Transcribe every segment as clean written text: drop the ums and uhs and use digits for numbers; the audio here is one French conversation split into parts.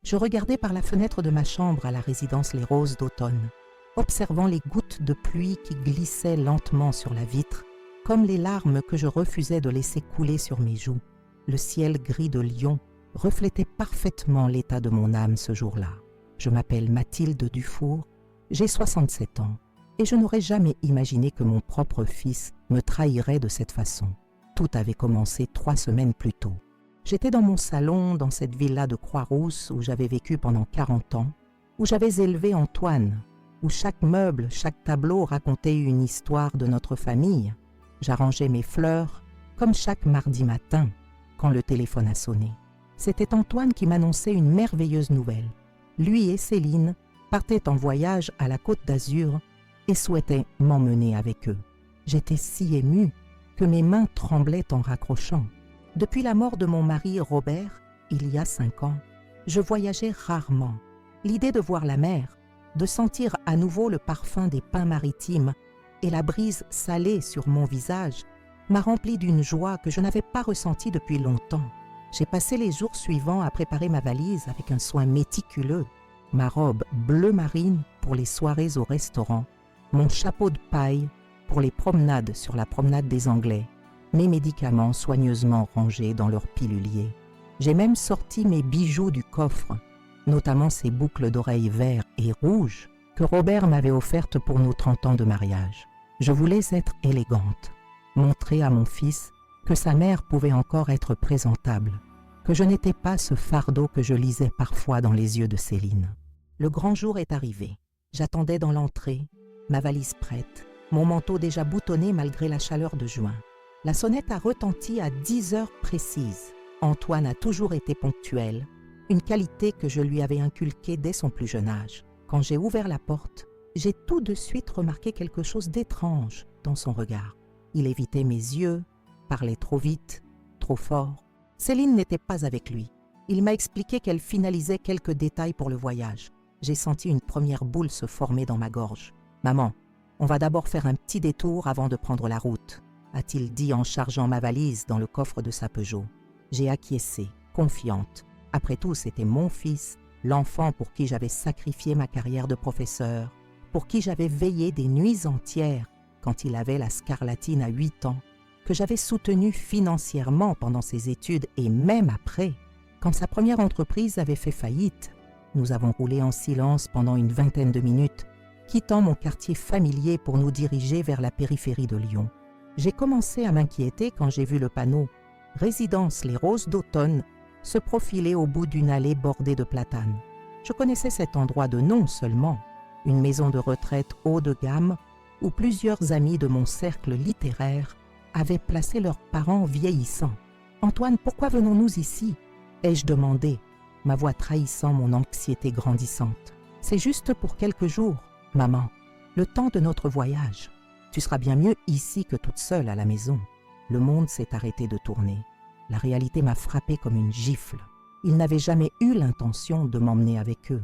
Je regardais par la fenêtre de ma chambre à la résidence Les Roses d'automne, observant les gouttes de pluie qui glissaient lentement sur la vitre, comme les larmes que je refusais de laisser couler sur mes joues. Le ciel gris de Lyon reflétait parfaitement l'état de mon âme ce jour-là. Je m'appelle Mathilde Dufour, j'ai 67 ans, et je n'aurais jamais imaginé que mon propre fils me trahirait de cette façon. Tout avait commencé 3 semaines plus tôt. J'étais dans mon salon, dans cette villa de Croix-Rousse où j'avais vécu pendant 40 ans, où j'avais élevé Antoine, où chaque meuble, chaque tableau racontait une histoire de notre famille. J'arrangeais mes fleurs, comme chaque mardi matin, quand le téléphone a sonné. C'était Antoine qui m'annonçait une merveilleuse nouvelle. Lui et Céline partaient en voyage à la Côte d'Azur et souhaitaient m'emmener avec eux. J'étais si émue que mes mains tremblaient en raccrochant. Depuis la mort de mon mari Robert, il y a 5 ans, je voyageais rarement. L'idée de voir la mer, de sentir à nouveau le parfum des pins maritimes et la brise salée sur mon visage m'a rempli d'une joie que je n'avais pas ressentie depuis longtemps. J'ai passé les jours suivants à préparer ma valise avec un soin méticuleux, ma robe bleu marine pour les soirées au restaurant, mon chapeau de paille pour les promenades sur la promenade des Anglais, mes médicaments soigneusement rangés dans leur pilulier. J'ai même sorti mes bijoux du coffre, notamment ces boucles d'oreilles verts et rouges que Robert m'avait offertes pour nos 30 ans de mariage. Je voulais être élégante, montrer à mon fils que sa mère pouvait encore être présentable, que je n'étais pas ce fardeau que je lisais parfois dans les yeux de Céline. Le grand jour est arrivé. J'attendais dans l'entrée, ma valise prête, mon manteau déjà boutonné malgré la chaleur de juin. La sonnette a retenti à 10 heures précises. Antoine a toujours été ponctuel, une qualité que je lui avais inculquée dès son plus jeune âge. Quand j'ai ouvert la porte, j'ai tout de suite remarqué quelque chose d'étrange dans son regard. Il évitait mes yeux, parlait trop vite, trop fort. Céline n'était pas avec lui. Il m'a expliqué qu'elle finalisait quelques détails pour le voyage. J'ai senti une première boule se former dans ma gorge. « Maman, on va d'abord faire un petit détour avant de prendre la route », a-t-il dit en chargeant ma valise dans le coffre de sa Peugeot. J'ai acquiescé, confiante. Après tout, c'était mon fils, l'enfant pour qui j'avais sacrifié ma carrière de professeur, pour qui j'avais veillé des nuits entières quand il avait la scarlatine à 8 ans, que j'avais soutenu financièrement pendant ses études et même après. Quand sa première entreprise avait fait faillite, nous avons roulé en silence pendant une vingtaine de minutes, quittant mon quartier familier pour nous diriger vers la périphérie de Lyon. J'ai commencé à m'inquiéter quand j'ai vu le panneau « Résidence Les Roses d'automne » se profiler au bout d'une allée bordée de platanes. Je connaissais cet endroit de nom seulement, une maison de retraite haut de gamme où plusieurs amis de mon cercle littéraire avaient placé leurs parents vieillissants. « Antoine, pourquoi venons-nous ici ?» ai-je demandé, ma voix trahissant mon anxiété grandissante. « C'est juste pour quelques jours, maman, le temps de notre voyage. Tu seras bien mieux ici que toute seule à la maison. » Le monde s'est arrêté de tourner. La réalité m'a frappée comme une gifle. Ils n'avaient jamais eu l'intention de m'emmener avec eux.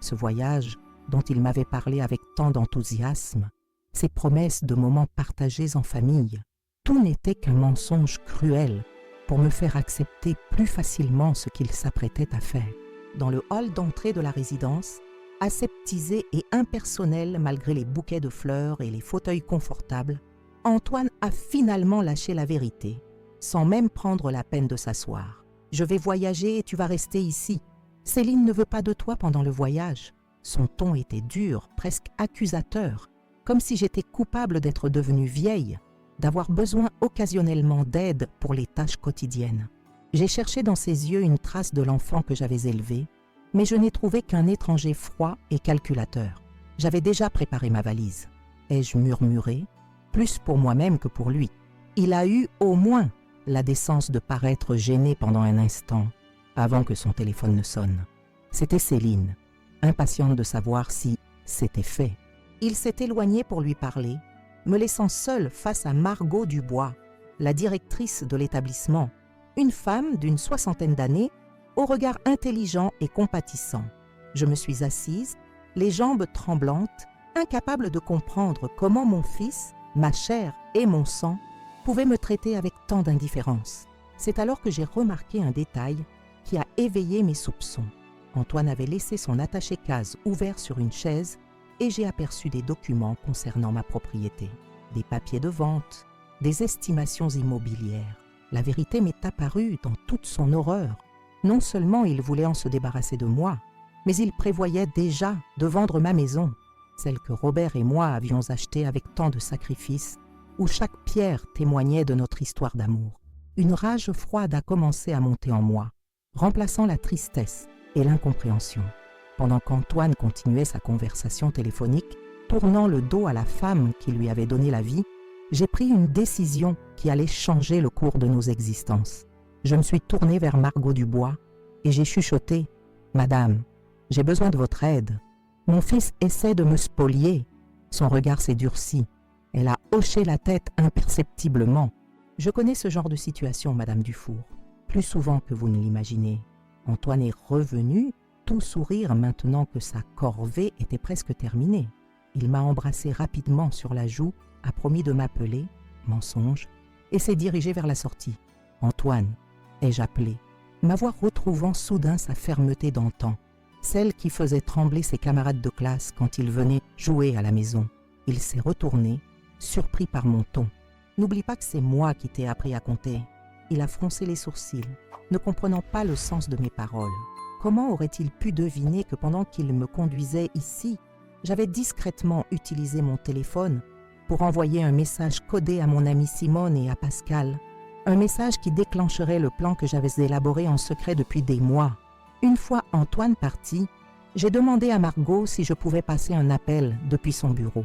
Ce voyage, dont ils m'avaient parlé avec tant d'enthousiasme, ces promesses de moments partagés en famille, tout n'était qu'un mensonge cruel pour me faire accepter plus facilement ce qu'ils s'apprêtaient à faire. Dans le hall d'entrée de la résidence, aseptisé et impersonnel malgré les bouquets de fleurs et les fauteuils confortables, Antoine a finalement lâché la vérité, sans même prendre la peine de s'asseoir. « Je vais voyager et tu vas rester ici. Céline ne veut pas de toi pendant le voyage. » Son ton était dur, presque accusateur, comme si j'étais coupable d'être devenue vieille, d'avoir besoin occasionnellement d'aide pour les tâches quotidiennes. J'ai cherché dans ses yeux une trace de l'enfant que j'avais élevé, mais je n'ai trouvé qu'un étranger froid et calculateur. J'avais déjà préparé ma valise. Ai-je murmuré, plus pour moi-même que pour lui. Il a eu au moins la décence de paraître gêné pendant un instant, avant que son téléphone ne sonne. C'était Céline, impatiente de savoir si c'était fait. Il s'est éloigné pour lui parler, me laissant seule face à Margot Dubois, la directrice de l'établissement, une femme d'une 60aine d'années, au regard intelligent et compatissant. Je me suis assise, les jambes tremblantes, incapable de comprendre comment mon fils, ma chair et mon sang pouvaient me traiter avec tant d'indifférence. C'est alors que j'ai remarqué un détail qui a éveillé mes soupçons. Antoine avait laissé son attaché-case ouvert sur une chaise et j'ai aperçu des documents concernant ma propriété, des papiers de vente, des estimations immobilières. La vérité m'est apparue dans toute son horreur. Non seulement il voulait en se débarrasser de moi, mais il prévoyait déjà de vendre ma maison, celle que Robert et moi avions achetée avec tant de sacrifices, où chaque pierre témoignait de notre histoire d'amour. Une rage froide a commencé à monter en moi, remplaçant la tristesse et l'incompréhension. Pendant qu'Antoine continuait sa conversation téléphonique, tournant le dos à la femme qui lui avait donné la vie, j'ai pris une décision qui allait changer le cours de nos existences. Je me suis tournée vers Margot Dubois et j'ai chuchoté « Madame, j'ai besoin de votre aide. Mon fils essaie de me spolier. » Son regard s'est durci. Elle a hoché la tête imperceptiblement. Je connais ce genre de situation, Madame Dufour, plus souvent que vous ne l'imaginez. Antoine est revenu, tout sourire maintenant que sa corvée était presque terminée. Il m'a embrassé rapidement sur la joue, a promis de m'appeler, mensonge, et s'est dirigé vers la sortie. « Antoine » ai-je appelé, ma voix retrouvant soudain sa fermeté d'antan, celle qui faisait trembler ses camarades de classe quand il venait jouer à la maison. Il s'est retourné, surpris par mon ton. « N'oublie pas que c'est moi qui t'ai appris à compter. » Il a froncé les sourcils, ne comprenant pas le sens de mes paroles. Comment aurait-il pu deviner que pendant qu'il me conduisait ici, j'avais discrètement utilisé mon téléphone pour envoyer un message codé à mon amie Simone et à Pascal, un message qui déclencherait le plan que j'avais élaboré en secret depuis des mois. Une fois Antoine parti, j'ai demandé à Margot si je pouvais passer un appel depuis son bureau.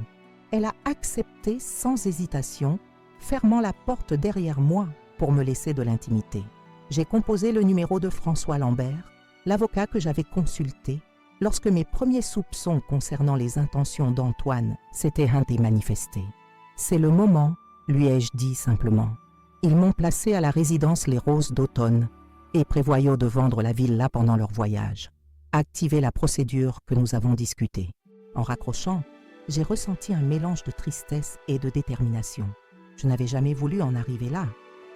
Elle a accepté sans hésitation, fermant la porte derrière moi pour me laisser de l'intimité. J'ai composé le numéro de François Lambert, l'avocat que j'avais consulté lorsque mes premiers soupçons concernant les intentions d'Antoine s'étaient manifestés. « C'est le moment », lui ai-je dit simplement. Ils m'ont placé à la résidence Les Roses d'Automne et prévoyant de vendre la villa pendant leur voyage. Activer la procédure que nous avons discutée. En raccrochant, j'ai ressenti un mélange de tristesse et de détermination. Je n'avais jamais voulu en arriver là,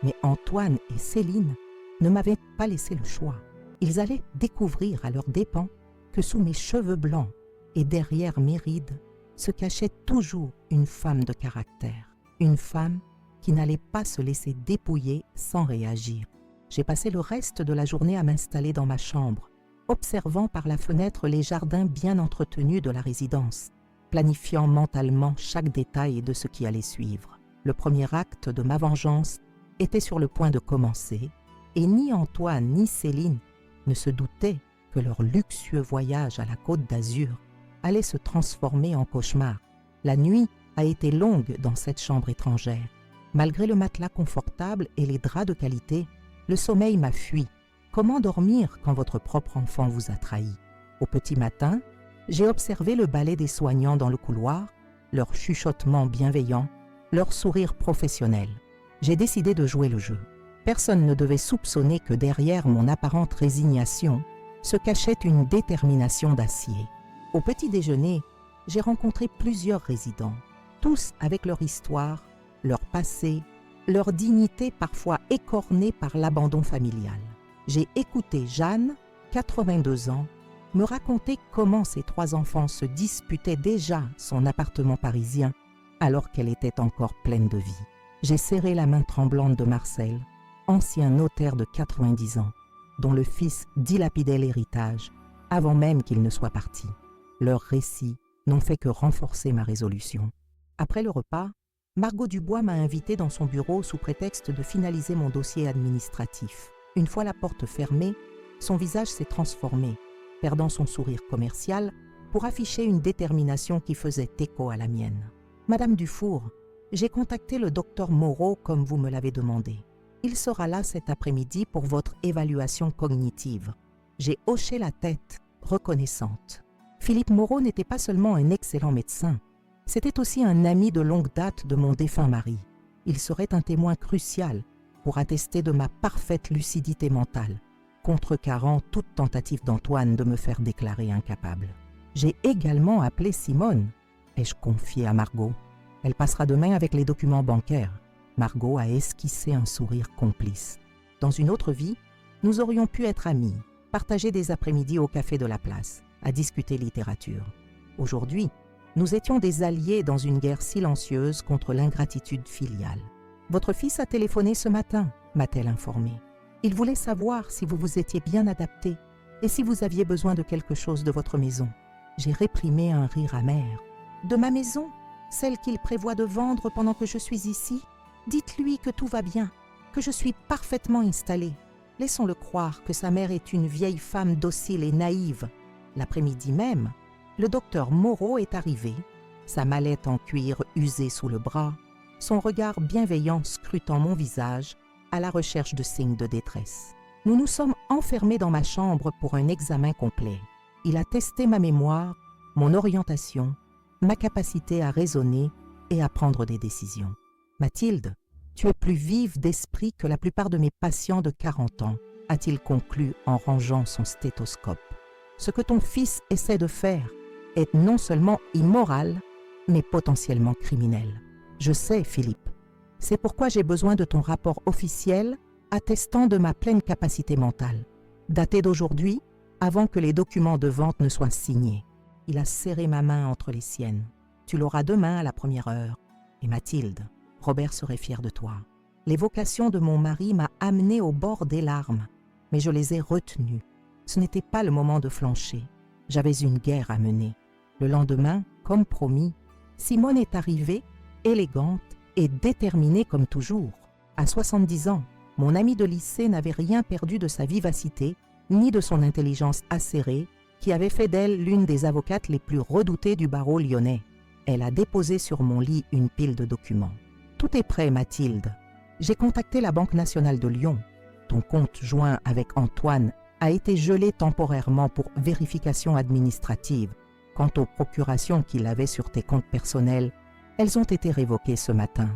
mais Antoine et Céline ne m'avaient pas laissé le choix. Ils allaient découvrir à leurs dépens que sous mes cheveux blancs et derrière mes rides se cachait toujours une femme de caractère, une femme qui n'allait pas se laisser dépouiller sans réagir. J'ai passé le reste de la journée à m'installer dans ma chambre, observant par la fenêtre les jardins bien entretenus de la résidence, planifiant mentalement chaque détail de ce qui allait suivre. Le premier acte de ma vengeance était sur le point de commencer, et ni Antoine ni Céline ne se doutaient que leur luxueux voyage à la Côte d'Azur allait se transformer en cauchemar. La nuit a été longue dans cette chambre étrangère. Malgré le matelas confortable et les draps de qualité, le sommeil m'a fui. Comment dormir quand votre propre enfant vous a trahi? Au petit matin, j'ai observé le balai des soignants dans le couloir, leur chuchotement bienveillant, leur sourire professionnel. J'ai décidé de jouer le jeu. Personne ne devait soupçonner que derrière mon apparente résignation se cachait une détermination d'acier. Au petit déjeuner, j'ai rencontré plusieurs résidents, tous avec leur histoire, leur passé, leur dignité parfois écornée par l'abandon familial. J'ai écouté Jeanne, 82 ans, me raconter comment ses 3 enfants se disputaient déjà son appartement parisien alors qu'elle était encore pleine de vie. J'ai serré la main tremblante de Marcel, ancien notaire de 90 ans, dont le fils dilapidait l'héritage avant même qu'il ne soit parti. Leurs récits n'ont fait que renforcer ma résolution. Après le repas, Margot Dubois m'a invité dans son bureau sous prétexte de finaliser mon dossier administratif. Une fois la porte fermée, son visage s'est transformé, perdant son sourire commercial pour afficher une détermination qui faisait écho à la mienne. « Madame Dufour, j'ai contacté le docteur Moreau comme vous me l'avez demandé. Il sera là cet après-midi pour votre évaluation cognitive. » J'ai hoché la tête, reconnaissante. Philippe Moreau n'était pas seulement un excellent médecin, c'était aussi un ami de longue date de mon défunt mari. Il serait un témoin crucial pour attester de ma parfaite lucidité mentale, contrecarrant toute tentative d'Antoine de me faire déclarer incapable. J'ai également appelé Simone, ai-je confié à Margot. Elle passera demain avec les documents bancaires. Margot a esquissé un sourire complice. Dans une autre vie, nous aurions pu être amis, partager des après-midi au café de la place, à discuter littérature. Aujourd'hui, nous étions des alliés dans une guerre silencieuse contre l'ingratitude filiale. Votre fils a téléphoné ce matin, m'a-t-elle informée. Il voulait savoir si vous vous étiez bien adapté et si vous aviez besoin de quelque chose de votre maison. J'ai réprimé un rire amer. De ma maison, celle qu'il prévoit de vendre pendant que je suis ici, dites-lui que tout va bien, que je suis parfaitement installée. Laissons-le croire que sa mère est une vieille femme docile et naïve. L'après-midi même, le docteur Moreau est arrivé, sa mallette en cuir usée sous le bras, son regard bienveillant scrutant mon visage à la recherche de signes de détresse. Nous nous sommes enfermés dans ma chambre pour un examen complet. Il a testé ma mémoire, mon orientation, ma capacité à raisonner et à prendre des décisions. Mathilde, tu es plus vive d'esprit que la plupart de mes patients de 40 ans, a-t-il conclu en rangeant son stéthoscope. Ce que ton fils essaie de faire est non seulement immoral, mais potentiellement criminel. Je sais, Philippe. C'est pourquoi j'ai besoin de ton rapport officiel attestant de ma pleine capacité mentale, daté d'aujourd'hui, avant que les documents de vente ne soient signés. Il a serré ma main entre les siennes. Tu l'auras demain à la première heure. Et Mathilde, Robert serait fier de toi. L'évocation de mon mari m'a amenée au bord des larmes, mais je les ai retenues. Ce n'était pas le moment de flancher. J'avais une guerre à mener. Le lendemain, comme promis, Simone est arrivée, élégante et déterminée comme toujours. À 70 ans, mon amie de lycée n'avait rien perdu de sa vivacité, ni de son intelligence acérée, qui avait fait d'elle l'une des avocates les plus redoutées du barreau lyonnais. Elle a déposé sur mon lit une pile de documents. Tout est prêt, Mathilde. J'ai contacté la Banque nationale de Lyon. Ton compte joint avec Antoine a été gelé temporairement pour vérification administrative. Quant aux procurations qu'il avait sur tes comptes personnels, elles ont été révoquées ce matin.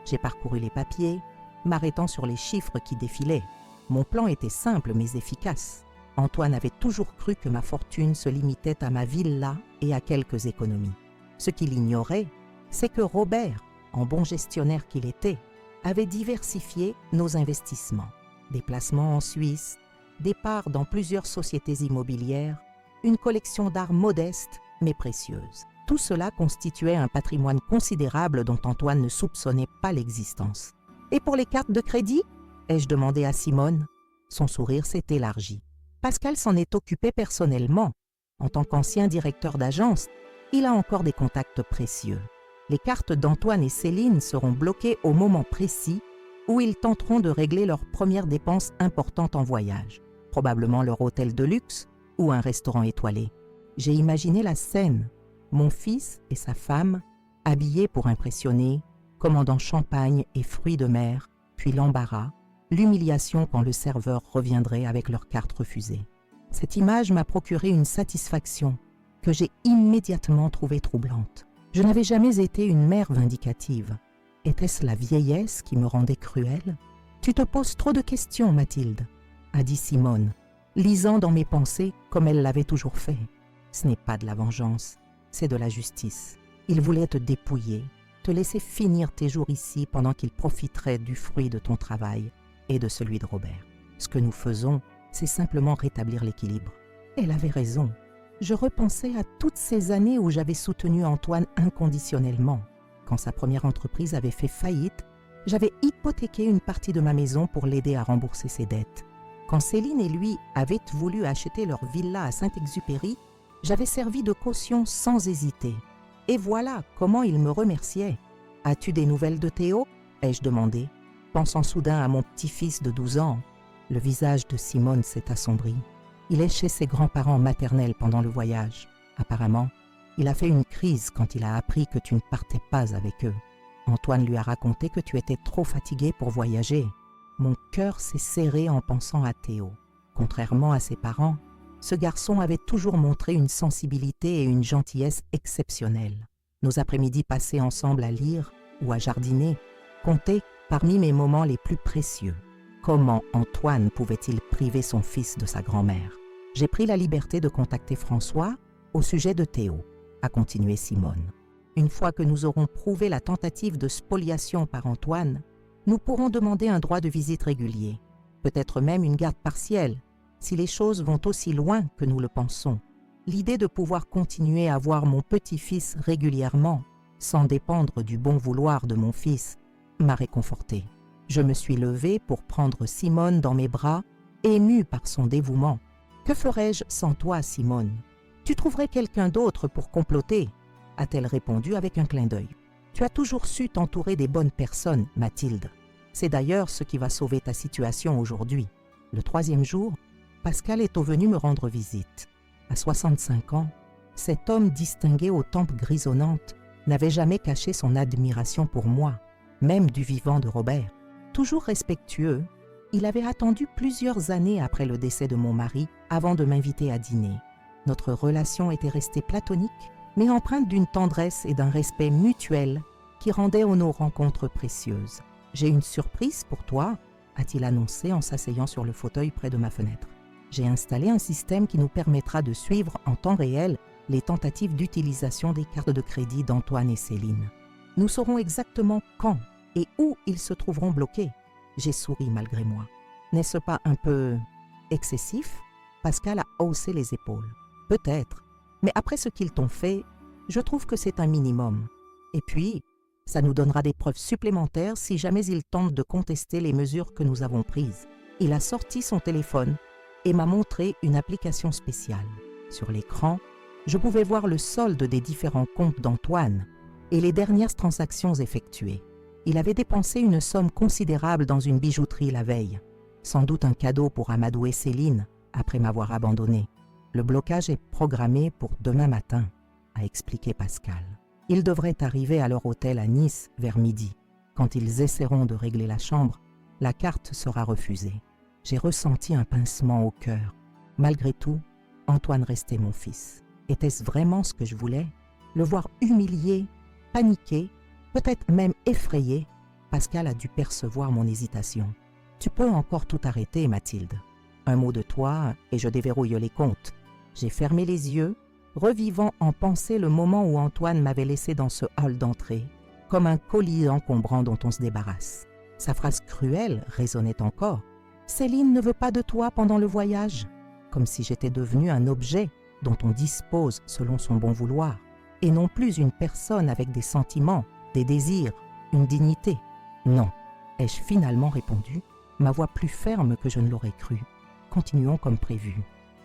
J'ai parcouru les papiers, m'arrêtant sur les chiffres qui défilaient. Mon plan était simple mais efficace. Antoine avait toujours cru que ma fortune se limitait à ma villa et à quelques économies. Ce qu'il ignorait, c'est que Robert, en bon gestionnaire qu'il était, avait diversifié nos investissements. Des placements en Suisse, des parts dans plusieurs sociétés immobilières, une collection d'art modeste mais précieuse. Tout cela constituait un patrimoine considérable dont Antoine ne soupçonnait pas l'existence. « Et pour les cartes de crédit ?» ai-je demandé à Simone. Son sourire s'est élargi. Pascal s'en est occupé personnellement. En tant qu'ancien directeur d'agence, il a encore des contacts précieux. Les cartes d'Antoine et Céline seront bloquées au moment précis où ils tenteront de régler leurs premières dépenses importantes en voyage, probablement leur hôtel de luxe ou un restaurant étoilé. J'ai imaginé la scène, mon fils et sa femme, habillés pour impressionner, commandant champagne et fruits de mer, puis l'embarras, l'humiliation quand le serveur reviendrait avec leurs cartes refusées. Cette image m'a procuré une satisfaction que j'ai immédiatement trouvée troublante. Je n'avais jamais été une mère vindicative. Était-ce la vieillesse qui me rendait cruelle ? « Tu te poses trop de questions, Mathilde, » a dit Simone, lisant dans mes pensées comme elle l'avait toujours fait. Ce n'est pas de la vengeance, c'est de la justice. Il voulait te dépouiller, te laisser finir tes jours ici pendant qu'il profiterait du fruit de ton travail et de celui de Robert. Ce que nous faisons, c'est simplement rétablir l'équilibre. Elle avait raison. Je repensais à toutes ces années où j'avais soutenu Antoine inconditionnellement. Quand sa première entreprise avait fait faillite, j'avais hypothéqué une partie de ma maison pour l'aider à rembourser ses dettes. Quand Céline et lui avaient voulu acheter leur villa à Saint-Exupéry, j'avais servi de caution sans hésiter. Et voilà comment il me remerciait. « As-tu des nouvelles de Théo ?» ai-je demandé, pensant soudain à mon petit-fils de 12 ans. Le visage de Simone s'est assombri. Il est chez ses grands-parents maternels pendant le voyage. Apparemment, il a fait une crise quand il a appris que tu ne partais pas avec eux. Antoine lui a raconté que tu étais trop fatigué pour voyager. Mon cœur s'est serré en pensant à Théo. Contrairement à ses parents, ce garçon avait toujours montré une sensibilité et une gentillesse exceptionnelles. Nos après-midi passés ensemble à lire ou à jardiner comptaient parmi mes moments les plus précieux. Comment Antoine pouvait-il priver son fils de sa grand-mère? J'ai pris la liberté de contacter François au sujet de Théo, a continué Simone. Une fois que nous aurons prouvé la tentative de spoliation par Antoine, nous pourrons demander un droit de visite régulier, peut-être même une garde partielle, si les choses vont aussi loin que nous le pensons, l'idée de pouvoir continuer à voir mon petit-fils régulièrement, sans dépendre du bon vouloir de mon fils, m'a réconfortée. Je me suis levée pour prendre Simone dans mes bras, émue par son dévouement. « Que ferais-je sans toi, Simone ? Tu trouverais quelqu'un d'autre pour comploter ?» a-t-elle répondu avec un clin d'œil. « Tu as toujours su t'entourer des bonnes personnes, Mathilde. C'est d'ailleurs ce qui va sauver ta situation aujourd'hui. » Le 3e jour, Pascal est venu me rendre visite. À 65 ans, cet homme distingué aux tempes grisonnantes n'avait jamais caché son admiration pour moi, même du vivant de Robert. Toujours respectueux, il avait attendu plusieurs années après le décès de mon mari avant de m'inviter à dîner. Notre relation était restée platonique, mais empreinte d'une tendresse et d'un respect mutuel qui rendaient nos rencontres précieuses. « J'ai une surprise pour toi », a-t-il annoncé en s'asseyant sur le fauteuil près de ma fenêtre. J'ai installé un système qui nous permettra de suivre en temps réel les tentatives d'utilisation des cartes de crédit d'Antoine et Céline. Nous saurons exactement quand et où ils se trouveront bloqués. J'ai souri malgré moi. N'est-ce pas un peu excessif ? Pascal a haussé les épaules. Peut-être, mais après ce qu'ils t'ont fait, je trouve que c'est un minimum. Et puis, ça nous donnera des preuves supplémentaires si jamais ils tentent de contester les mesures que nous avons prises. Il a sorti son téléphone et m'a montré une application spéciale. Sur l'écran, je pouvais voir le solde des différents comptes d'Antoine et les dernières transactions effectuées. Il avait dépensé une somme considérable dans une bijouterie la veille, sans doute un cadeau pour amadouer Céline après m'avoir abandonné. Le blocage est programmé pour demain matin, a expliqué Pascal. Ils devraient arriver à leur hôtel à Nice vers midi. Quand ils essaieront de régler la chambre, la carte sera refusée. J'ai ressenti un pincement au cœur. Malgré tout, Antoine restait mon fils. Était-ce vraiment ce que je voulais ? Le voir humilié, paniqué, peut-être même effrayé, Pascal a dû percevoir mon hésitation. « Tu peux encore tout arrêter, Mathilde. Un mot de toi et je déverrouille les comptes. » J'ai fermé les yeux, revivant en pensée le moment où Antoine m'avait laissé dans ce hall d'entrée, comme un colis encombrant dont on se débarrasse. Sa phrase cruelle résonnait encore. « Céline ne veut pas de toi pendant le voyage », comme si j'étais devenue un objet dont on dispose selon son bon vouloir, et non plus une personne avec des sentiments, des désirs, une dignité. Non, ai-je finalement répondu, ma voix plus ferme que je ne l'aurais cru. Continuons comme prévu.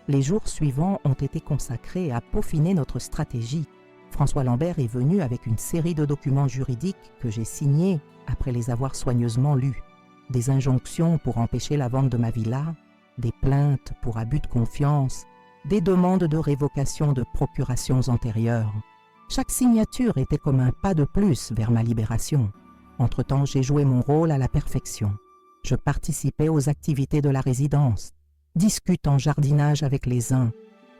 Les jours suivants ont été consacrés à peaufiner notre stratégie. François Lambert est venu avec une série de documents juridiques que j'ai signés après les avoir soigneusement lus. Des injonctions pour empêcher la vente de ma villa, des plaintes pour abus de confiance, des demandes de révocation de procurations antérieures. Chaque signature était comme un pas de plus vers ma libération. Entre-temps, j'ai joué mon rôle à la perfection. Je participais aux activités de la résidence, discutant jardinage avec les uns,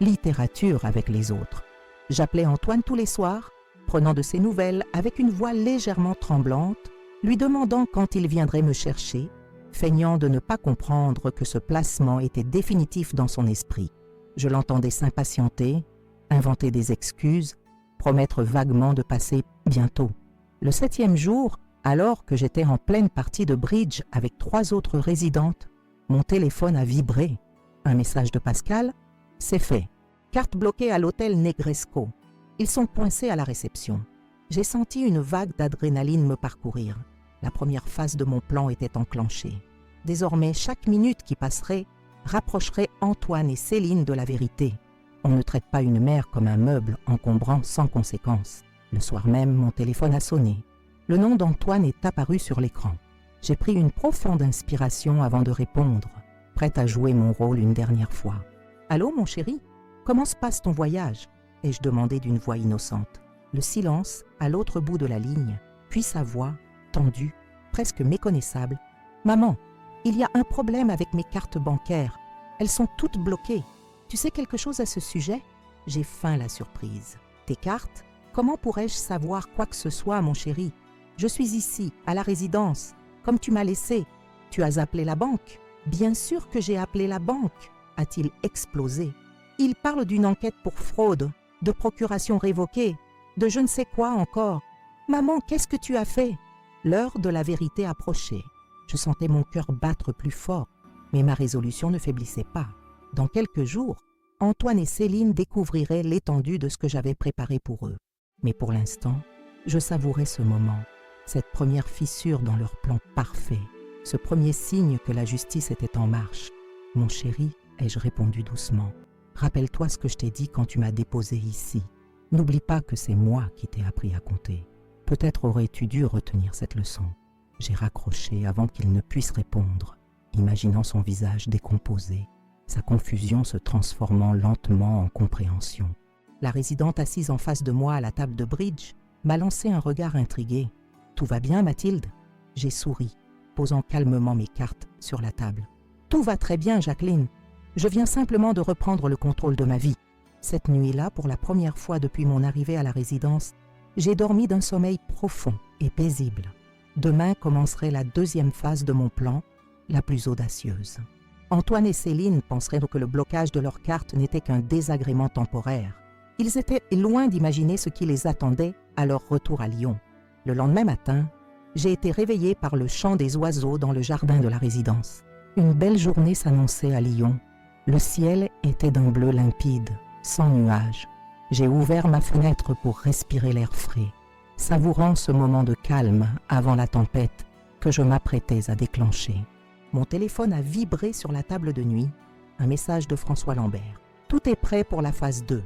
littérature avec les autres. J'appelais Antoine tous les soirs, prenant de ses nouvelles avec une voix légèrement tremblante, lui demandant quand il viendrait me chercher, feignant de ne pas comprendre que ce placement était définitif dans son esprit. Je l'entendais s'impatienter, inventer des excuses, promettre vaguement de passer bientôt. Le 7e jour, alors que j'étais en pleine partie de bridge avec 3 autres résidentes, mon téléphone a vibré. Un message de Pascal, c'est fait. Carte bloquée à l'hôtel Negresco. Ils sont coincés à la réception. J'ai senti une vague d'adrénaline me parcourir. La première phase de mon plan était enclenchée. Désormais, chaque minute qui passerait rapprocherait Antoine et Céline de la vérité. On ne traite pas une mère comme un meuble encombrant sans conséquence. Le soir même, mon téléphone a sonné. Le nom d'Antoine est apparu sur l'écran. J'ai pris une profonde inspiration avant de répondre, prête à jouer mon rôle une dernière fois. « Allô, mon chéri, comment se passe ton voyage ?» ai-je demandé d'une voix innocente. Le silence, à l'autre bout de la ligne, puis sa voix, tendue, presque méconnaissable. « Maman, il y a un problème avec mes cartes bancaires. Elles sont toutes bloquées. Tu sais quelque chose à ce sujet ?» J'ai feint la surprise. « Tes cartes ? Comment pourrais-je savoir quoi que ce soit, mon chéri ? Je suis ici, à la résidence. Comme tu m'as laissé, tu as appelé la banque. » « Bien sûr que j'ai appelé la banque, » a-t-il explosé. « Il parle d'une enquête pour fraude, de procuration révoquée, de je ne sais quoi encore. Maman, qu'est-ce que tu as fait ?» L'heure de la vérité approchait. Je sentais mon cœur battre plus fort, mais ma résolution ne faiblissait pas. Dans quelques jours, Antoine et Céline découvriraient l'étendue de ce que j'avais préparé pour eux. Mais pour l'instant, je savourais ce moment, cette première fissure dans leur plan parfait, ce premier signe que la justice était en marche. « Mon chéri », ai-je répondu doucement, « rappelle-toi ce que je t'ai dit quand tu m'as déposé ici. N'oublie pas que c'est moi qui t'ai appris à compter. Peut-être aurais-tu dû retenir cette leçon. » J'ai raccroché avant qu'il ne puisse répondre, imaginant son visage décomposé, sa confusion se transformant lentement en compréhension. La résidente assise en face de moi à la table de bridge m'a lancé un regard intrigué. « Tout va bien, Mathilde ?» J'ai souri, posant calmement mes cartes sur la table. « Tout va très bien, Jacqueline. Je viens simplement de reprendre le contrôle de ma vie. Cette nuit-là, pour la première fois depuis mon arrivée à la résidence, j'ai dormi d'un sommeil profond et paisible. Demain commencerait la deuxième phase de mon plan, la plus audacieuse. Antoine et Céline penseraient que le blocage de leurs cartes n'était qu'un désagrément temporaire. Ils étaient loin d'imaginer ce qui les attendait à leur retour à Lyon. Le lendemain matin, j'ai été réveillée par le chant des oiseaux dans le jardin de la résidence. Une belle journée s'annonçait à Lyon. Le ciel était d'un bleu limpide, sans nuages. J'ai ouvert ma fenêtre pour respirer l'air frais, savourant ce moment de calme avant la tempête que je m'apprêtais à déclencher. Mon téléphone a vibré sur la table de nuit, un message de François Lambert. « Tout est prêt pour la phase 2.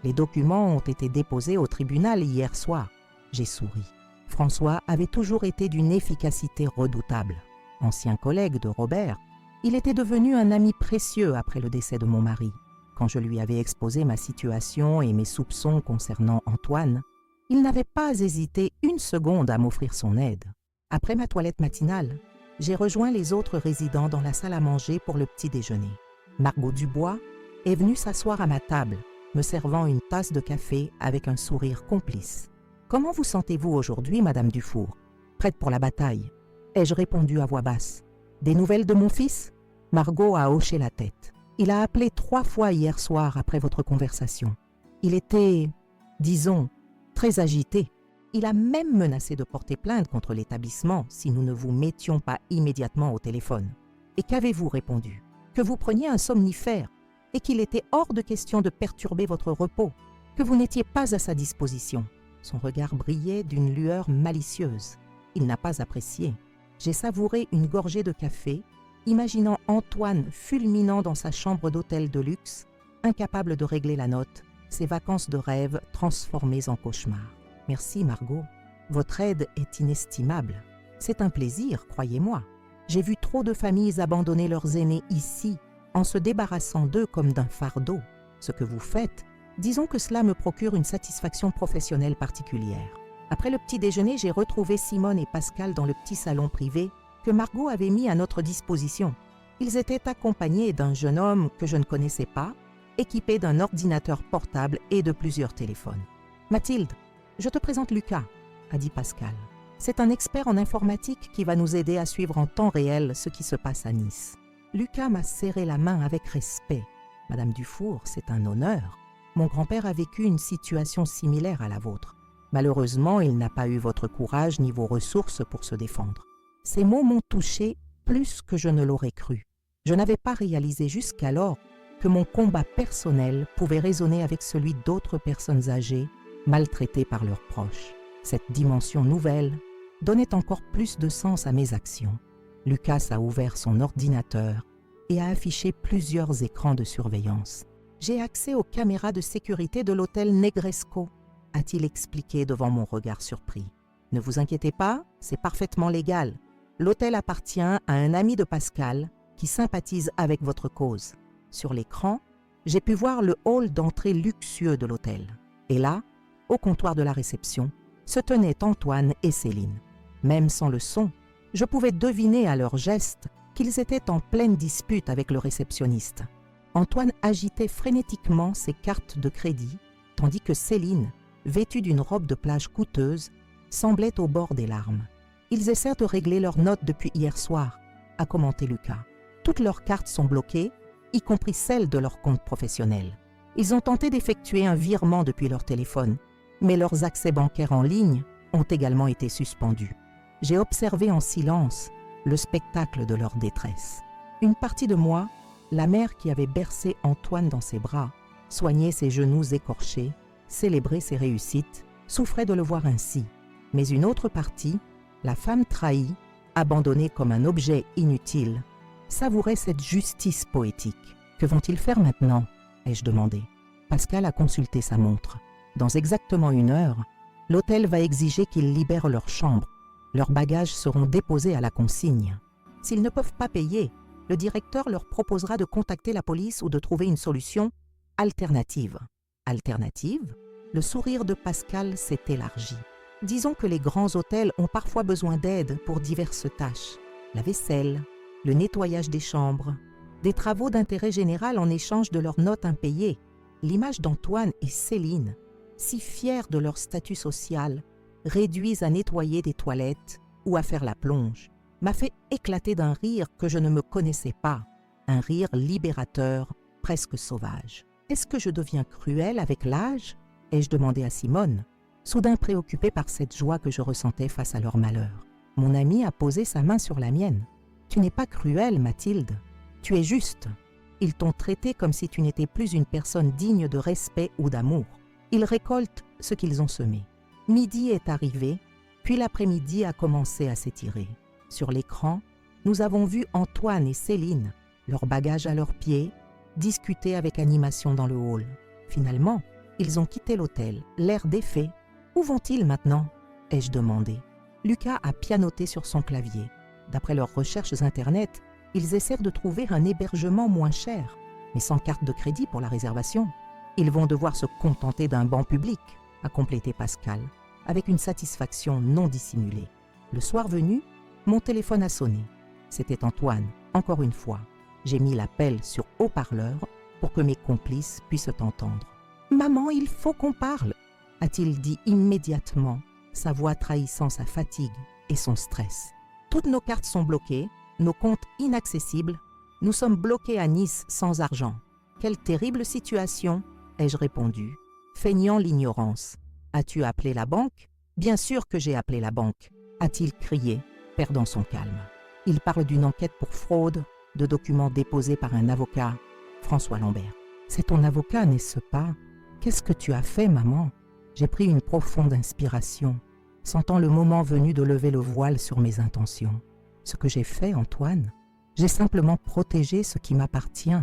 Les documents ont été déposés au tribunal hier soir. » J'ai souri. François avait toujours été d'une efficacité redoutable. Ancien collègue de Robert, il était devenu un ami précieux après le décès de mon mari. Quand je lui avais exposé ma situation et mes soupçons concernant Antoine, il n'avait pas hésité une seconde à m'offrir son aide. Après ma toilette matinale, j'ai rejoint les autres résidents dans la salle à manger pour le petit déjeuner. Margot Dubois est venue s'asseoir à ma table, me servant une tasse de café avec un sourire complice. « Comment vous sentez-vous aujourd'hui, Madame Dufour? Prête pour la bataille ?» ai-je répondu à voix basse. « Des nouvelles de mon fils ?» Margot a hoché la tête. « Il a appelé 3 fois hier soir après votre conversation. Il était, disons, très agité. Il a même menacé de porter plainte contre l'établissement si nous ne vous mettions pas immédiatement au téléphone. Et qu'avez-vous répondu? Que vous preniez un somnifère et qu'il était hors de question de perturber votre repos, que vous n'étiez pas à sa disposition. » Son regard brillait d'une lueur malicieuse. Il n'a pas apprécié. J'ai savouré une gorgée de café, imaginant Antoine fulminant dans sa chambre d'hôtel de luxe, incapable de régler la note, ses vacances de rêve transformées en cauchemar. « Merci, Margot. Votre aide est inestimable. C'est un plaisir, croyez-moi. J'ai vu trop de familles abandonner leurs aînés ici, en se débarrassant d'eux comme d'un fardeau. Ce que vous faites, disons que cela me procure une satisfaction professionnelle particulière. » Après le petit déjeuner, j'ai retrouvé Simone et Pascal dans le petit salon privé que Margot avait mis à notre disposition. Ils étaient accompagnés d'un jeune homme que je ne connaissais pas, équipé d'un ordinateur portable et de plusieurs téléphones. « Mathilde, je te présente Lucas, » a dit Pascal. « C'est un expert en informatique qui va nous aider à suivre en temps réel ce qui se passe à Nice. » Lucas m'a serré la main avec respect. « Madame Dufour, c'est un honneur. Mon grand-père a vécu une situation similaire à la vôtre. Malheureusement, il n'a pas eu votre courage ni vos ressources pour se défendre. » Ces mots m'ont touché plus que je ne l'aurais cru. Je n'avais pas réalisé jusqu'alors que mon combat personnel pouvait résonner avec celui d'autres personnes âgées, maltraitées par leurs proches. Cette dimension nouvelle donnait encore plus de sens à mes actions. Lucas a ouvert son ordinateur et a affiché plusieurs écrans de surveillance. « J'ai accès aux caméras de sécurité de l'hôtel Negresco », a-t-il expliqué devant mon regard surpris. « Ne vous inquiétez pas, c'est parfaitement légal. L'hôtel appartient à un ami de Pascal qui sympathise avec votre cause. Sur l'écran, j'ai pu voir le hall d'entrée luxueux de l'hôtel. Et là, au comptoir de la réception, se tenaient Antoine et Céline. Même sans le son, je pouvais deviner à leurs gestes qu'ils étaient en pleine dispute avec le réceptionniste. Antoine agitait frénétiquement ses cartes de crédit, tandis que Céline, vêtue d'une robe de plage coûteuse, semblait au bord des larmes. « Ils essaient de régler leurs notes depuis hier soir », a commenté Lucas. « Toutes leurs cartes sont bloquées, y compris celles de leur compte professionnel. Ils ont tenté d'effectuer un virement depuis leur téléphone, mais leurs accès bancaires en ligne ont également été suspendus. J'ai observé en silence le spectacle de leur détresse. Une partie de moi La mère qui avait bercé Antoine dans ses bras, soigné ses genoux écorchés, célébré ses réussites, souffrait de le voir ainsi. Mais une autre partie, la femme trahie, abandonnée comme un objet inutile, savourait cette justice poétique. « Que vont-ils faire maintenant ?» ai-je demandé. Pascal a consulté sa montre. Dans exactement 1 heure, l'hôtel va exiger qu'ils libèrent leur chambre. Leurs bagages seront déposés à la consigne. S'ils ne peuvent pas payer, le directeur leur proposera de contacter la police ou de trouver une solution alternative. Alternative ? Le sourire de Pascal s'est élargi. Disons que les grands hôtels ont parfois besoin d'aide pour diverses tâches. La vaisselle, le nettoyage des chambres, des travaux d'intérêt général en échange de leurs notes impayées. L'image d'Antoine et Céline, si fiers de leur statut social, réduits à nettoyer des toilettes ou à faire la plonge, m'a fait éclater d'un rire que je ne me connaissais pas, un rire libérateur, presque sauvage. Est-ce que je deviens cruelle avec l'âge ? Ai-je demandé à Simone, soudain préoccupée par cette joie que je ressentais face à leur malheur. Mon amie a posé sa main sur la mienne. « Tu n'es pas cruelle, Mathilde. Tu es juste. Ils t'ont traité comme si tu n'étais plus une personne digne de respect ou d'amour. Ils récoltent ce qu'ils ont semé. » Midi est arrivé, puis l'après-midi a commencé à s'étirer. Sur l'écran, nous avons vu Antoine et Céline, leurs bagages à leurs pieds, discuter avec animation dans le hall. Finalement, ils ont quitté l'hôtel, l'air défait. « Où vont-ils maintenant ?» ai-je demandé. Lucas a pianoté sur son clavier. D'après leurs recherches Internet, ils essaient de trouver un hébergement moins cher, mais sans carte de crédit pour la réservation. Ils vont devoir se contenter d'un banc public, a complété Pascal, avec une satisfaction non dissimulée. Le soir venu, mon téléphone a sonné. C'était Antoine, encore une fois. J'ai mis l'appel sur haut-parleur pour que mes complices puissent entendre. « Maman, il faut qu'on parle !» a-t-il dit immédiatement, sa voix trahissant sa fatigue et son stress. « Toutes nos cartes sont bloquées, nos comptes inaccessibles. Nous sommes bloqués à Nice sans argent. Quelle terrible situation !» ai-je répondu, feignant l'ignorance. « As-tu appelé la banque ?»« Bien sûr que j'ai appelé la banque !» a-t-il crié, perdant son calme. Il parle d'une enquête pour fraude, de documents déposés par un avocat, François Lambert. « C'est ton avocat, n'est-ce pas ? Qu'est-ce que tu as fait, maman ?» J'ai pris une profonde inspiration, sentant le moment venu de lever le voile sur mes intentions. Ce que j'ai fait, Antoine, j'ai simplement protégé ce qui m'appartient,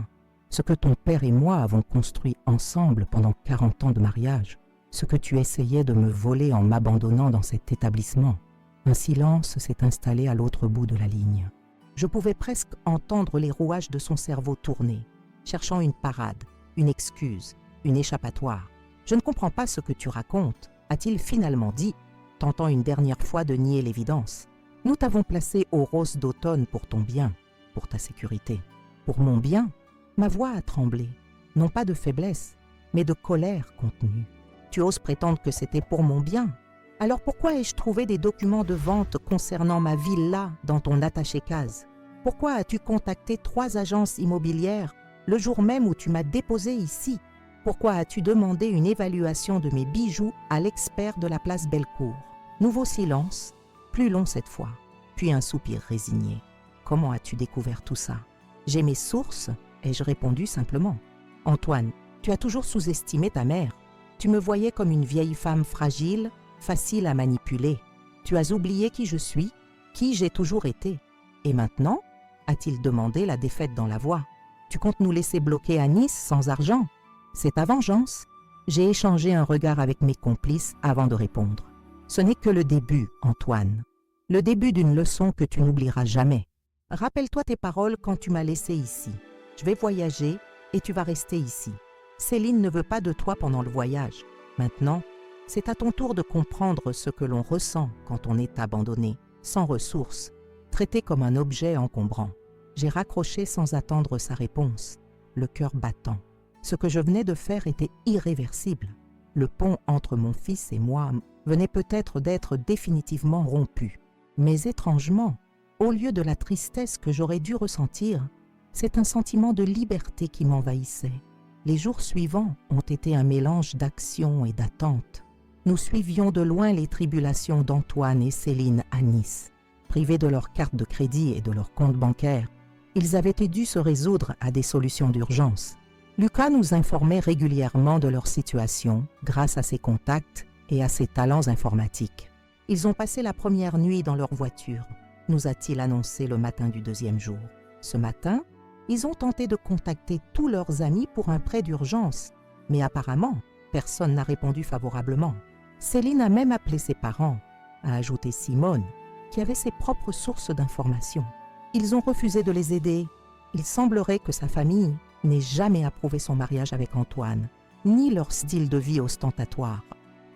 ce que ton père et moi avons construit ensemble pendant 40 ans de mariage, ce que tu essayais de me voler en m'abandonnant dans cet établissement. Un silence s'est installé à l'autre bout de la ligne. Je pouvais presque entendre les rouages de son cerveau tourner, cherchant une parade, une excuse, une échappatoire. « Je ne comprends pas ce que tu racontes », a-t-il finalement dit, tentant une dernière fois de nier l'évidence. « Nous t'avons placé aux Roses d'Automne pour ton bien, pour ta sécurité. Pour mon bien ?» Ma voix a tremblé, non pas de faiblesse, mais de colère contenue. « Tu oses prétendre que c'était pour mon bien ? Alors pourquoi ai-je trouvé des documents de vente concernant ma villa dans ton attaché-case ? Pourquoi as-tu contacté 3 agences immobilières le jour même où tu m'as déposé ici ? Pourquoi as-tu demandé une évaluation de mes bijoux à l'expert de la place Bellecour ? » Nouveau silence, plus long cette fois, puis un soupir résigné. « Comment as-tu découvert tout ça ? » J'ai mes sources, ai-je répondu simplement. « Antoine, tu as toujours sous-estimé ta mère. Tu me voyais comme une vieille femme fragile, facile à manipuler. Tu as oublié qui je suis, qui j'ai toujours été. Et maintenant, a-t-il demandé, la défaite dans la voix, tu comptes nous laisser bloquer à Nice sans argent ? C'est ta vengeance. » J'ai échangé un regard avec mes complices avant de répondre. « Ce n'est que le début, Antoine. Le début d'une leçon que tu n'oublieras jamais. Rappelle-toi tes paroles quand tu m'as laissé ici. Je vais voyager et tu vas rester ici. Céline ne veut pas de toi pendant le voyage. Maintenant, c'est à ton tour de comprendre ce que l'on ressent quand on est abandonné, sans ressources, traité comme un objet encombrant. » J'ai raccroché sans attendre sa réponse, le cœur battant. Ce que je venais de faire était irréversible. Le pont entre mon fils et moi venait peut-être d'être définitivement rompu. Mais étrangement, au lieu de la tristesse que j'aurais dû ressentir, c'est un sentiment de liberté qui m'envahissait. Les jours suivants ont été un mélange d'action et d'attente. Nous suivions de loin les tribulations d'Antoine et Céline à Nice. Privés de leur carte de crédit et de leur compte bancaire, Ils avaient dû se résoudre à des solutions d'urgence. Lucas nous informait régulièrement de leur situation grâce à ses contacts et à ses talents informatiques. Ils ont passé la première nuit dans leur voiture, nous a-t-il annoncé le matin du deuxième jour. Ce matin, ils ont tenté de contacter tous leurs amis pour un prêt d'urgence, mais apparemment, personne n'a répondu favorablement. Céline a même appelé ses parents, a ajouté Simone, qui avait ses propres sources d'informations. Ils ont refusé de les aider. Il semblerait que sa famille n'ait jamais approuvé son mariage avec Antoine, ni leur style de vie ostentatoire.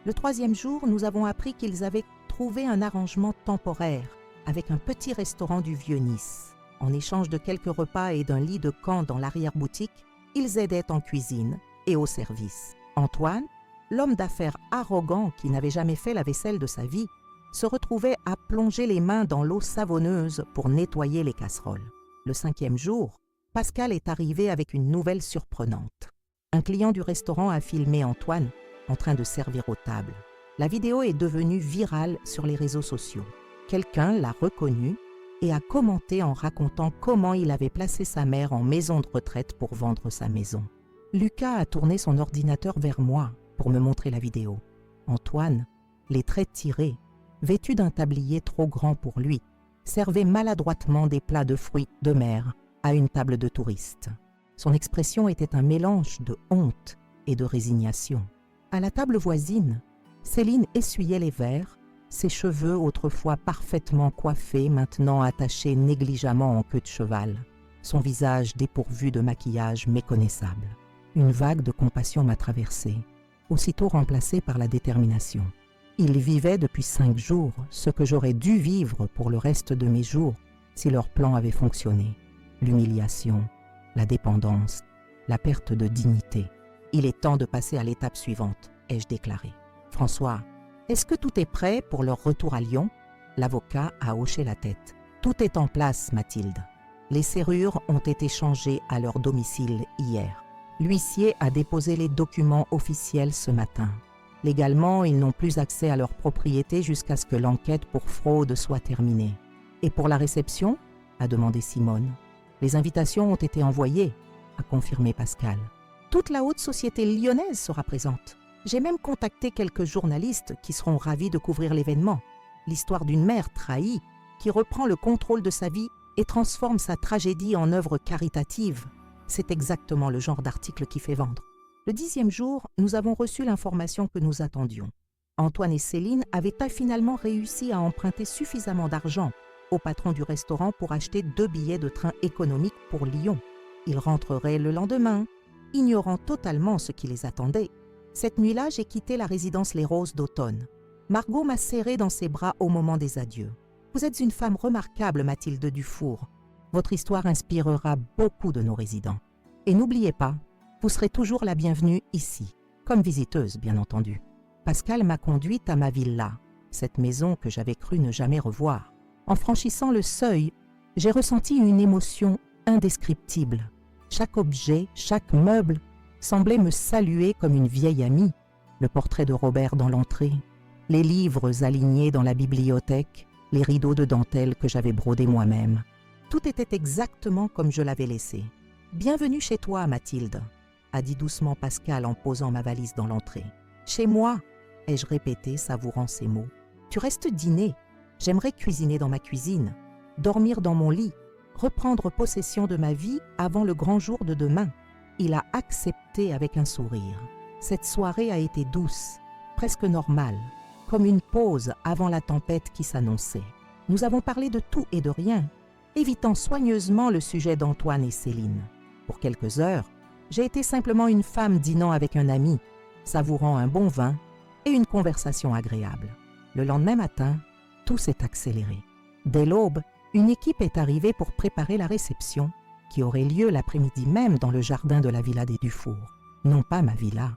Le troisième jour, nous avons appris qu'ils avaient trouvé un arrangement temporaire avec un petit restaurant du Vieux-Nice. En échange de quelques repas et d'un lit de camp dans l'arrière-boutique, ils aidaient en cuisine et au service. Antoine, l'homme d'affaires arrogant qui n'avait jamais fait la vaisselle de sa vie, se retrouvait à plonger les mains dans l'eau savonneuse pour nettoyer les casseroles. Le cinquième jour, Pascal est arrivé avec une nouvelle surprenante. Un client du restaurant a filmé Antoine en train de servir aux tables. La vidéo est devenue virale sur les réseaux sociaux. Quelqu'un l'a reconnu et a commenté en racontant comment il avait placé sa mère en maison de retraite pour vendre sa maison. Lucas a tourné son ordinateur vers moi pour me montrer la vidéo. Antoine, les traits tirés, vêtu d'un tablier trop grand pour lui, servait maladroitement des plats de fruits de mer à une table de touristes. Son expression était un mélange de honte et de résignation. À la table voisine, Céline essuyait les verres, ses cheveux autrefois parfaitement coiffés, maintenant attachés négligemment en queue de cheval, son visage dépourvu de maquillage méconnaissable. Une vague de compassion m'a traversée, aussitôt remplacée par la détermination. Ils vivaient depuis 5 jours ce que j'aurais dû vivre pour le reste de mes jours si leur plan avait fonctionné. L'humiliation, la dépendance, la perte de dignité. Il est temps de passer à l'étape suivante, ai-je déclaré. François, est-ce que tout est prêt pour leur retour à Lyon? L'avocat a hoché la tête. Tout est en place, Mathilde. Les serrures ont été changées à leur domicile hier. L'huissier a déposé les documents officiels ce matin. Légalement, ils n'ont plus accès à leur propriété jusqu'à ce que l'enquête pour fraude soit terminée. Et pour la réception? A demandé Simone. Les invitations ont été envoyées, a confirmé Pascal. Toute la haute société lyonnaise sera présente. J'ai même contacté quelques journalistes qui seront ravis de couvrir l'événement. L'histoire d'une mère trahie qui reprend le contrôle de sa vie et transforme sa tragédie en œuvre caritative. C'est exactement le genre d'article qui fait vendre. Le 10e jour, nous avons reçu l'information que nous attendions. Antoine et Céline avaient finalement réussi à emprunter suffisamment d'argent au patron du restaurant pour acheter 2 billets de train économique pour Lyon. Ils rentreraient le lendemain, ignorant totalement ce qui les attendait. Cette nuit-là, j'ai quitté la résidence Les Roses d'Automne. Margot m'a serré dans ses bras au moment des adieux. Vous êtes une femme remarquable, Mathilde Dufour. Votre histoire inspirera beaucoup de nos résidents. Et n'oubliez pas, vous serez toujours la bienvenue ici, comme visiteuse, bien entendu. Pascal m'a conduite à ma villa, cette maison que j'avais cru ne jamais revoir. En franchissant le seuil, j'ai ressenti une émotion indescriptible. Chaque objet, chaque meuble semblait me saluer comme une vieille amie. Le portrait de Robert dans l'entrée, les livres alignés dans la bibliothèque, les rideaux de dentelle que j'avais brodés moi-même. Tout était exactement comme je l'avais laissé. « Bienvenue chez toi, Mathilde », a dit doucement Pascal en posant ma valise dans l'entrée. « Chez moi », ai-je répété, savourant ces mots. « Tu restes dîner. J'aimerais cuisiner dans ma cuisine, dormir dans mon lit, reprendre possession de ma vie avant le grand jour de demain. » Il a accepté avec un sourire. Cette soirée a été douce, presque normale, comme une pause avant la tempête qui s'annonçait. Nous avons parlé de tout et de rien, évitant soigneusement le sujet d'Antoine et Céline. Pour quelques heures, j'ai été simplement une femme dînant avec un ami, savourant un bon vin et une conversation agréable. Le lendemain matin, tout s'est accéléré. Dès l'aube, une équipe est arrivée pour préparer la réception, qui aurait lieu l'après-midi même dans le jardin de la villa des Dufour. Non pas ma villa,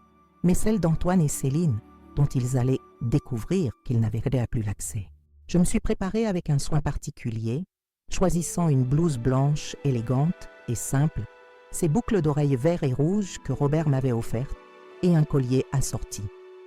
mais celle d'Antoine et Céline, dont ils allaient découvrir qu'ils n'avaient plus l'accès. Je me suis préparée avec un soin particulier, choisissant une blouse blanche, élégante et simple, ces boucles d'oreilles verts et rouges que Robert m'avait offertes, et un collier assorti.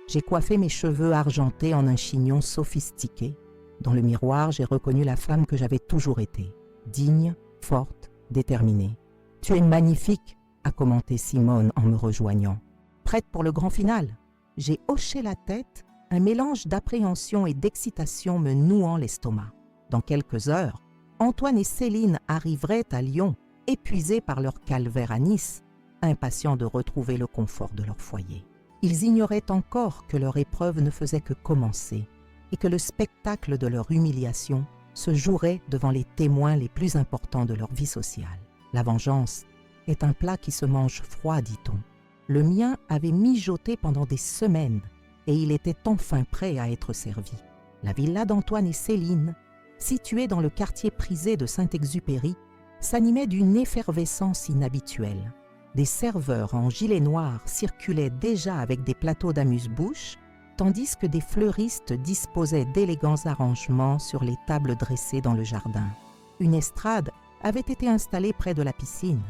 J'ai coiffé mes cheveux argentés en un chignon sophistiqué. Dans le miroir, j'ai reconnu la femme que j'avais toujours été, digne, forte, déterminée. « Tu es magnifique !» a commenté Simone en me rejoignant. « Prête pour le grand final ?» J'ai hoché la tête, un mélange d'appréhension et d'excitation me nouant l'estomac. Dans quelques heures, Antoine et Céline arriveraient à Lyon, épuisés par leur calvaire à Nice, impatients de retrouver le confort de leur foyer. Ils ignoraient encore que leur épreuve ne faisait que commencer et que le spectacle de leur humiliation se jouerait devant les témoins les plus importants de leur vie sociale. La vengeance est un plat qui se mange froid, dit-on. Le mien avait mijoté pendant des semaines et il était enfin prêt à être servi. La villa d'Antoine et Céline, située dans le quartier prisé de Saint-Exupéry, s'animait d'une effervescence inhabituelle. Des serveurs en gilet noir circulaient déjà avec des plateaux d'amuse-bouche, tandis que des fleuristes disposaient d'élégants arrangements sur les tables dressées dans le jardin. Une estrade avait été installée près de la piscine,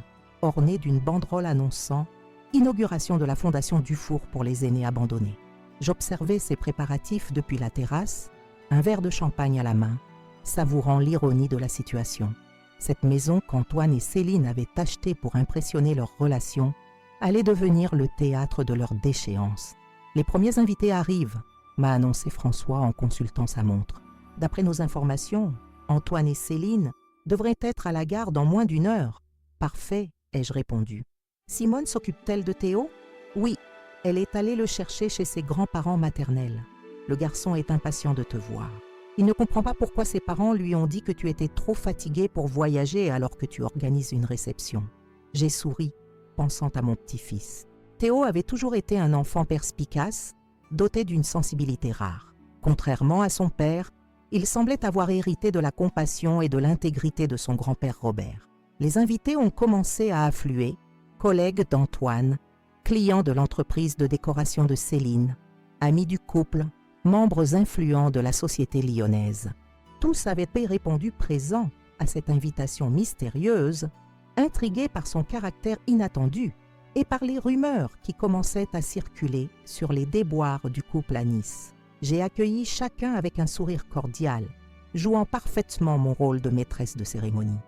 ornée d'une banderole annonçant « Inauguration de la Fondation Dufour pour les aînés abandonnés ». J'observais ces préparatifs depuis la terrasse, un verre de champagne à la main, savourant l'ironie de la situation. Cette maison qu'Antoine et Céline avaient achetée pour impressionner leur relation allait devenir le théâtre de leur déchéance. « Les premiers invités arrivent », m'a annoncé François en consultant sa montre. « D'après nos informations, Antoine et Céline devraient être à la gare dans moins d'1 heure. »« Parfait », ai-je répondu. « Simone s'occupe-t-elle de Théo ?»« Oui, elle est allée le chercher chez ses grands-parents maternels. Le garçon est impatient de te voir. Il ne comprend pas pourquoi ses parents lui ont dit que tu étais trop fatigué pour voyager alors que tu organises une réception. » J'ai souri, pensant à mon petit-fils. Théo avait toujours été un enfant perspicace, doté d'une sensibilité rare. Contrairement à son père, il semblait avoir hérité de la compassion et de l'intégrité de son grand-père Robert. Les invités ont commencé à affluer, collègues d'Antoine, clients de l'entreprise de décoration de Céline, amis du couple, membres influents de la société lyonnaise. Tous avaient répondu présents à cette invitation mystérieuse, intrigués par son caractère inattendu et par les rumeurs qui commençaient à circuler sur les déboires du couple à Nice. J'ai accueilli chacun avec un sourire cordial, jouant parfaitement mon rôle de maîtresse de cérémonie.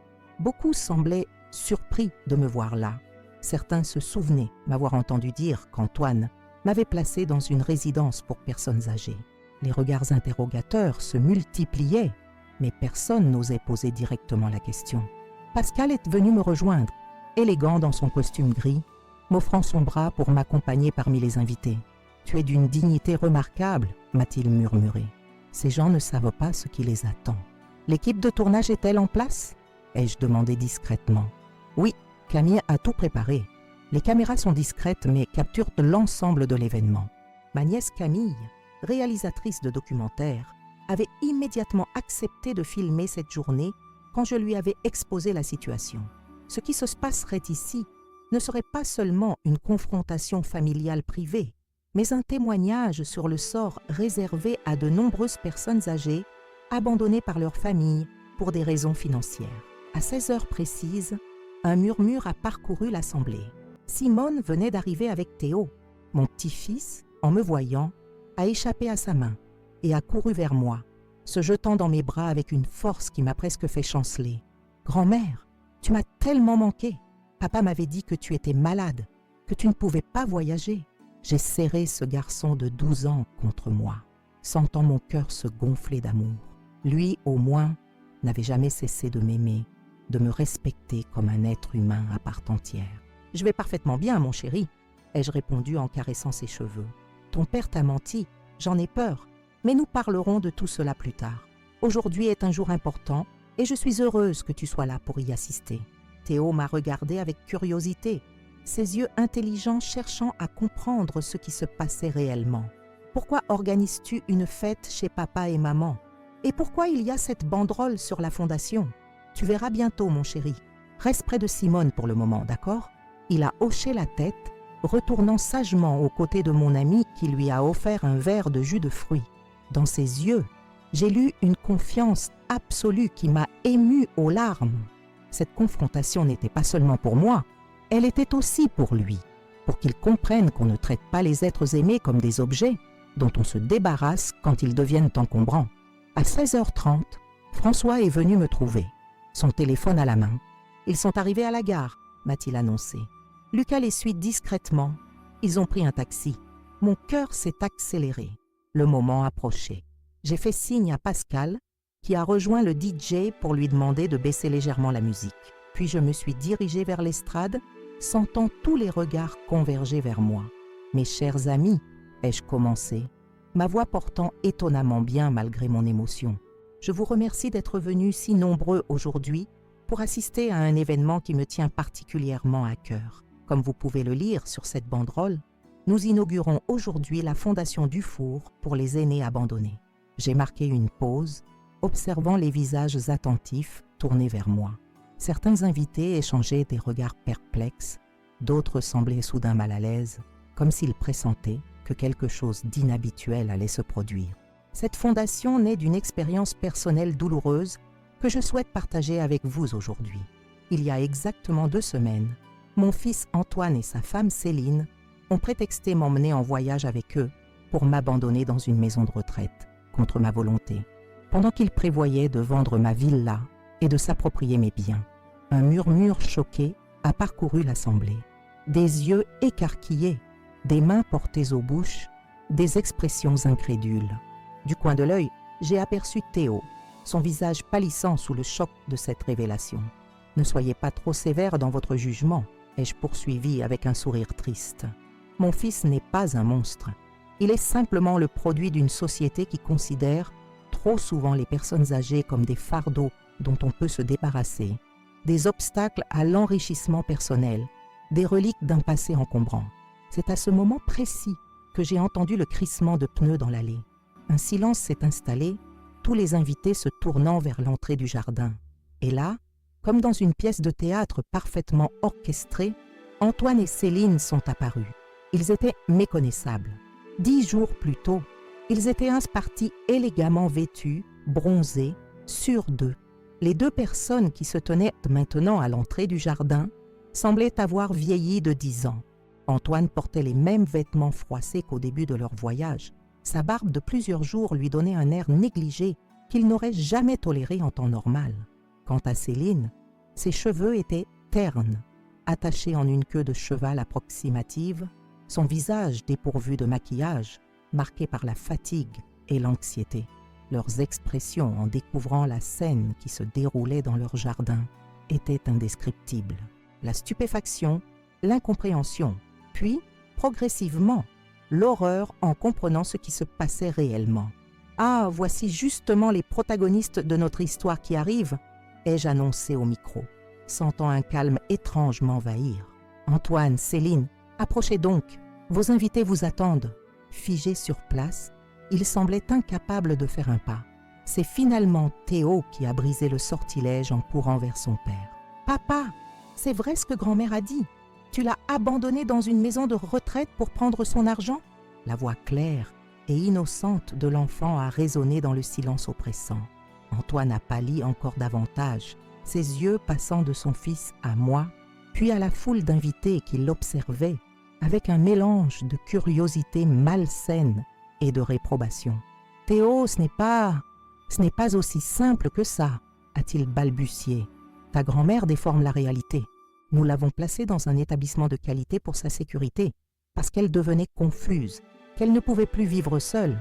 Beaucoup semblaient surpris de me voir là. Certains se souvenaient m'avoir entendu dire qu'Antoine m'avait placé dans une résidence pour personnes âgées. Les regards interrogateurs se multipliaient, mais personne n'osait poser directement la question. Pascal est venu me rejoindre, élégant dans son costume gris, m'offrant son bras pour m'accompagner parmi les invités. « Tu es d'une dignité remarquable », m'a-t-il murmuré. « Ces gens ne savent pas ce qui les attend. »« L'équipe de tournage est-elle en place ?» ai-je demandé discrètement. « Oui, Camille a tout préparé. Les caméras sont discrètes mais capturent l'ensemble de l'événement. » Ma nièce Camille, réalisatrice de documentaires, avait immédiatement accepté de filmer cette journée quand je lui avais exposé la situation. Ce qui se passerait ici ne serait pas seulement une confrontation familiale privée, mais un témoignage sur le sort réservé à de nombreuses personnes âgées, abandonnées par leur famille pour des raisons financières. À 16 heures précises, un murmure a parcouru l'assemblée. Simone venait d'arriver avec Théo. Mon petit-fils, en me voyant, a échappé à sa main et a couru vers moi, se jetant dans mes bras avec une force qui m'a presque fait chanceler. « Grand-mère, tu m'as tellement manqué. Papa m'avait dit que tu étais malade, que tu ne pouvais pas voyager. » J'ai serré ce garçon de 12 ans contre moi, sentant mon cœur se gonfler d'amour. Lui, au moins, n'avait jamais cessé de m'aimer, de me respecter comme un être humain à part entière. « Je vais parfaitement bien, mon chéri, » ai-je répondu en caressant ses cheveux. « Ton père t'a menti, j'en ai peur, mais nous parlerons de tout cela plus tard. Aujourd'hui est un jour important et je suis heureuse que tu sois là pour y assister. » Théo m'a regardé avec curiosité, ses yeux intelligents cherchant à comprendre ce qui se passait réellement. « Pourquoi organises-tu une fête chez papa et maman? Et pourquoi il y a cette banderole sur la fondation? Tu verras bientôt, mon chéri. Reste près de Simone pour le moment, d'accord ?» Il a hoché la tête, retournant sagement aux côtés de mon ami qui lui a offert un verre de jus de fruits. Dans ses yeux, j'ai lu une confiance absolue qui m'a émue aux larmes. Cette confrontation n'était pas seulement pour moi, elle était aussi pour lui, pour qu'il comprenne qu'on ne traite pas les êtres aimés comme des objets dont on se débarrasse quand ils deviennent encombrants. À 16h30, François est venu me trouver, son téléphone à la main. Ils sont arrivés à la gare, m'a-t-il annoncé. Lucas les suit discrètement. Ils ont pris un taxi. Mon cœur s'est accéléré. Le moment approchait. J'ai fait signe à Pascal, qui a rejoint le DJ pour lui demander de baisser légèrement la musique. Puis je me suis dirigée vers l'estrade, sentant tous les regards converger vers moi. « Mes chers amis », ai-je commencé, ma voix portant étonnamment bien malgré mon émotion. Je vous remercie d'être venus si nombreux aujourd'hui pour assister à un événement qui me tient particulièrement à cœur. Comme vous pouvez le lire sur cette banderole, nous inaugurons aujourd'hui la Fondation Dufour pour les aînés abandonnés. J'ai marqué une pause, observant les visages attentifs tournés vers moi. Certains invités échangeaient des regards perplexes, d'autres semblaient soudain mal à l'aise, comme s'ils pressentaient que quelque chose d'inhabituel allait se produire. Cette fondation naît d'une expérience personnelle douloureuse que je souhaite partager avec vous aujourd'hui. Il y a exactement 2 semaines, mon fils Antoine et sa femme Céline ont prétexté m'emmener en voyage avec eux pour m'abandonner dans une maison de retraite, contre ma volonté, pendant qu'ils prévoyaient de vendre ma villa et de s'approprier mes biens. Un murmure choqué a parcouru l'assemblée. Des yeux écarquillés, des mains portées aux bouches, des expressions incrédules. Du coin de l'œil, j'ai aperçu Théo, son visage pâlissant sous le choc de cette révélation. « Ne soyez pas trop sévère dans votre jugement », ai-je poursuivi avec un sourire triste. « Mon fils n'est pas un monstre. Il est simplement le produit d'une société qui considère trop souvent les personnes âgées comme des fardeaux dont on peut se débarrasser, des obstacles à l'enrichissement personnel, des reliques d'un passé encombrant. C'est à ce moment précis que j'ai entendu le crissement de pneus dans l'allée. Un silence s'est installé, tous les invités se tournant vers l'entrée du jardin. Et là, comme dans une pièce de théâtre parfaitement orchestrée, Antoine et Céline sont apparus. Ils étaient méconnaissables. 10 jours plus tôt, ils étaient partis élégamment vêtus, bronzés, sûrs d'eux. Les 2 personnes qui se tenaient maintenant à l'entrée du jardin semblaient avoir vieilli de 10 ans. Antoine portait les mêmes vêtements froissés qu'au début de leur voyage. Sa barbe de plusieurs jours lui donnait un air négligé qu'il n'aurait jamais toléré en temps normal. Quant à Céline, ses cheveux étaient ternes, attachés en une queue de cheval approximative, son visage dépourvu de maquillage, marqué par la fatigue et l'anxiété. Leurs expressions en découvrant la scène qui se déroulait dans leur jardin étaient indescriptibles. La stupéfaction, l'incompréhension, puis, progressivement, l'horreur en comprenant ce qui se passait réellement. « Ah, voici justement les protagonistes de notre histoire qui arrivent !» ai-je annoncé au micro, sentant un calme étrange m'envahir. « Antoine, Céline, approchez donc, vos invités vous attendent. » Figé sur place, il semblait incapable de faire un pas. C'est finalement Théo qui a brisé le sortilège en courant vers son père. « Papa, c'est vrai ce que grand-mère a dit. Tu l'as abandonné dans une maison de retraite pour prendre son argent ?» La voix claire et innocente de l'enfant a résonné dans le silence oppressant. Antoine a pâli encore davantage, ses yeux passant de son fils à moi, puis à la foule d'invités qui l'observaient, avec un mélange de curiosité malsaine et de réprobation. « Théo, ce n'est pas aussi simple que ça, a-t-il balbutié. Ta grand-mère déforme la réalité. Nous l'avons placée dans un établissement de qualité pour sa sécurité, parce qu'elle devenait confuse, qu'elle ne pouvait plus vivre seule.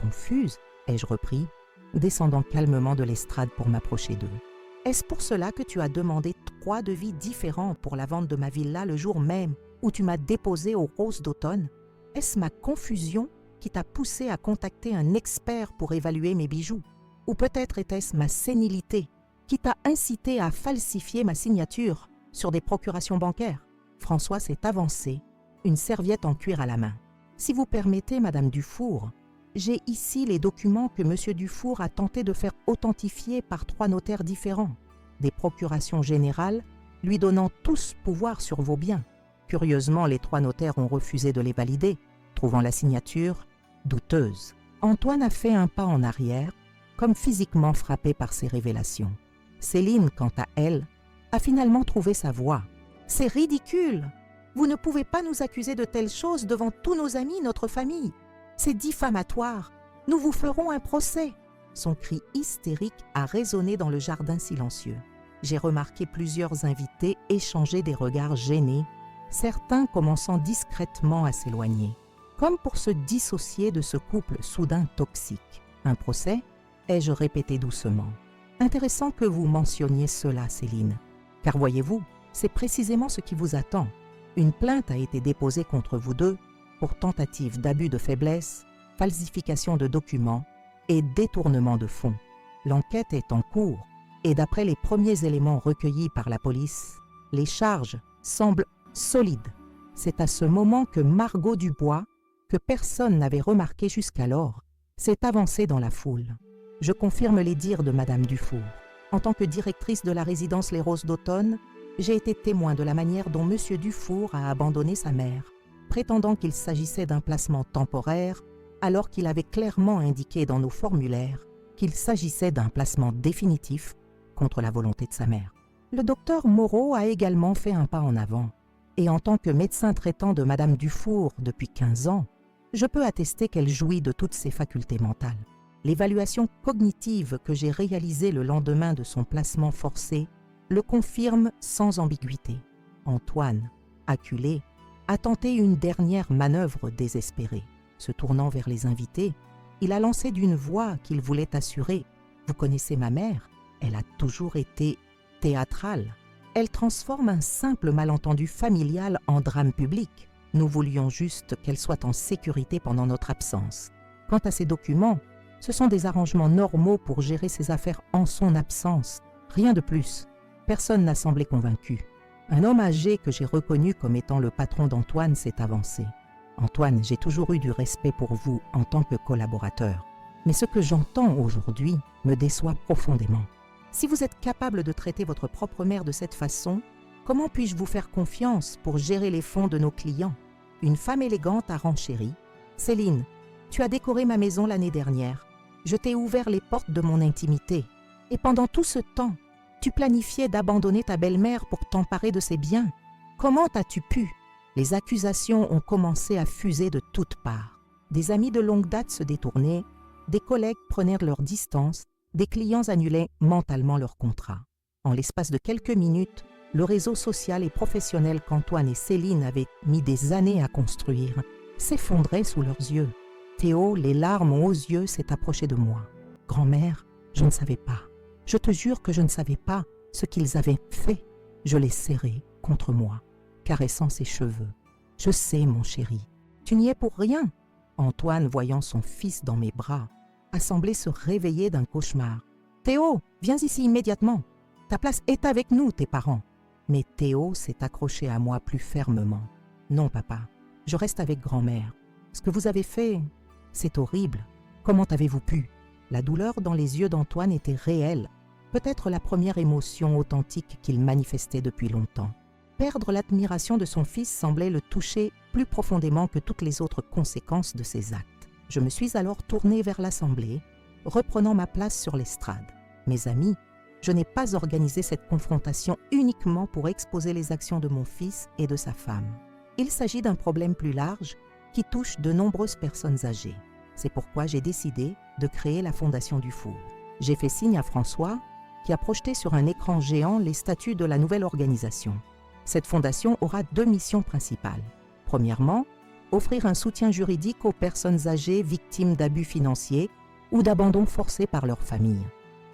Confuse, ai-je repris, descendant calmement de l'estrade pour m'approcher d'eux. Est-ce pour cela que tu as demandé 3 devis différents pour la vente de ma villa le jour même où tu m'as déposé aux Roses d'automne? Est-ce ma confusion qui t'a poussé à contacter un expert pour évaluer mes bijoux? Ou peut-être était-ce ma sénilité qui t'a incité à falsifier ma signature sur des procurations bancaires? François s'est avancé, une serviette en cuir à la main. Si vous permettez, Madame Dufour, j'ai ici les documents que Monsieur Dufour a tenté de faire authentifier par 3 notaires différents, des procurations générales lui donnant tous pouvoir sur vos biens. Curieusement, les 3 notaires ont refusé de les valider, trouvant la signature douteuse. Antoine a fait un pas en arrière, comme physiquement frappé par ces révélations. Céline, quant à elle, a finalement trouvé sa voie. « C'est ridicule! Vous ne pouvez pas nous accuser de telles choses devant tous nos amis, notre famille. C'est diffamatoire. Nous vous ferons un procès. » Son cri hystérique a résonné dans le jardin silencieux. J'ai remarqué plusieurs invités échanger des regards gênés, certains commençant discrètement à s'éloigner, comme pour se dissocier de ce couple soudain toxique. Un procès? Ai-je répété doucement. Intéressant que vous mentionniez cela, Céline, car voyez-vous, c'est précisément ce qui vous attend. Une plainte a été déposée contre vous deux pour tentative d'abus de faiblesse, falsification de documents et détournement de fonds. L'enquête est en cours et d'après les premiers éléments recueillis par la police, les charges semblent solides. C'est à ce moment que Margot Dubois, que personne n'avait remarqué jusqu'alors, s'est avancée dans la foule. Je confirme les dires de Madame Dufour. En tant que directrice de la résidence Les Roses d'Automne, j'ai été témoin de la manière dont Monsieur Dufour a abandonné sa mère, prétendant qu'il s'agissait d'un placement temporaire, alors qu'il avait clairement indiqué dans nos formulaires qu'il s'agissait d'un placement définitif contre la volonté de sa mère. Le docteur Moreau a également fait un pas en avant, et en tant que médecin traitant de Madame Dufour depuis 15 ans, je peux attester qu'elle jouit de toutes ses facultés mentales. L'évaluation cognitive que j'ai réalisée le lendemain de son placement forcé le confirme sans ambiguïté. Antoine, acculé, a tenté une dernière manœuvre désespérée. Se tournant vers les invités, il a lancé d'une voix qu'il voulait assurer. « Vous connaissez ma mère, elle a toujours été théâtrale. Elle transforme un simple malentendu familial en drame public. Nous voulions juste qu'elle soit en sécurité pendant notre absence. Quant à ces documents, ce sont des arrangements normaux pour gérer ses affaires en son absence. Rien de plus. Personne n'a semblé convaincu. Un homme âgé que j'ai reconnu comme étant le patron d'Antoine s'est avancé. « Antoine, j'ai toujours eu du respect pour vous en tant que collaborateur. Mais ce que j'entends aujourd'hui me déçoit profondément. Si vous êtes capable de traiter votre propre mère de cette façon, comment puis-je vous faire confiance pour gérer les fonds de nos clients ?» Une femme élégante a renchéri. « Céline, tu as décoré ma maison l'année dernière. Je t'ai ouvert les portes de mon intimité. Et pendant tout ce temps, tu planifiais d'abandonner ta belle-mère pour t'emparer de ses biens. Comment as-tu pu ?» Les accusations ont commencé à fuser de toutes parts. Des amis de longue date se détournaient, des collègues prenaient leur distance, des clients annulaient mentalement leur contrat. En l'espace de quelques minutes, le réseau social et professionnel qu'Antoine et Céline avaient mis des années à construire s'effondrait sous leurs yeux. Théo, les larmes aux yeux, s'est approché de moi. « Grand-mère, je ne savais pas. Je te jure que je ne savais pas ce qu'ils avaient fait. » Je l'ai serré contre moi, caressant ses cheveux. « Je sais, mon chéri, tu n'y es pour rien. » Antoine, voyant son fils dans mes bras, a semblé se réveiller d'un cauchemar. « Théo, viens ici immédiatement. Ta place est avec nous, tes parents. » Mais Théo s'est accroché à moi plus fermement. « Non, papa, je reste avec grand-mère. Ce que vous avez fait, c'est horrible. Comment avez-vous pu ?» La douleur dans les yeux d'Antoine était réelle, peut-être la première émotion authentique qu'il manifestait depuis longtemps. Perdre l'admiration de son fils semblait le toucher plus profondément que toutes les autres conséquences de ses actes. Je me suis alors tournée vers l'assemblée, reprenant ma place sur l'estrade. Mes amis, je n'ai pas organisé cette confrontation uniquement pour exposer les actions de mon fils et de sa femme. Il s'agit d'un problème plus large qui touche de nombreuses personnes âgées. C'est pourquoi j'ai décidé de créer la Fondation Dufour. J'ai fait signe à François, qui a projeté sur un écran géant les statuts de la nouvelle organisation. Cette fondation aura 2 missions principales. Premièrement, offrir un soutien juridique aux personnes âgées victimes d'abus financiers ou d'abandon forcé par leur famille.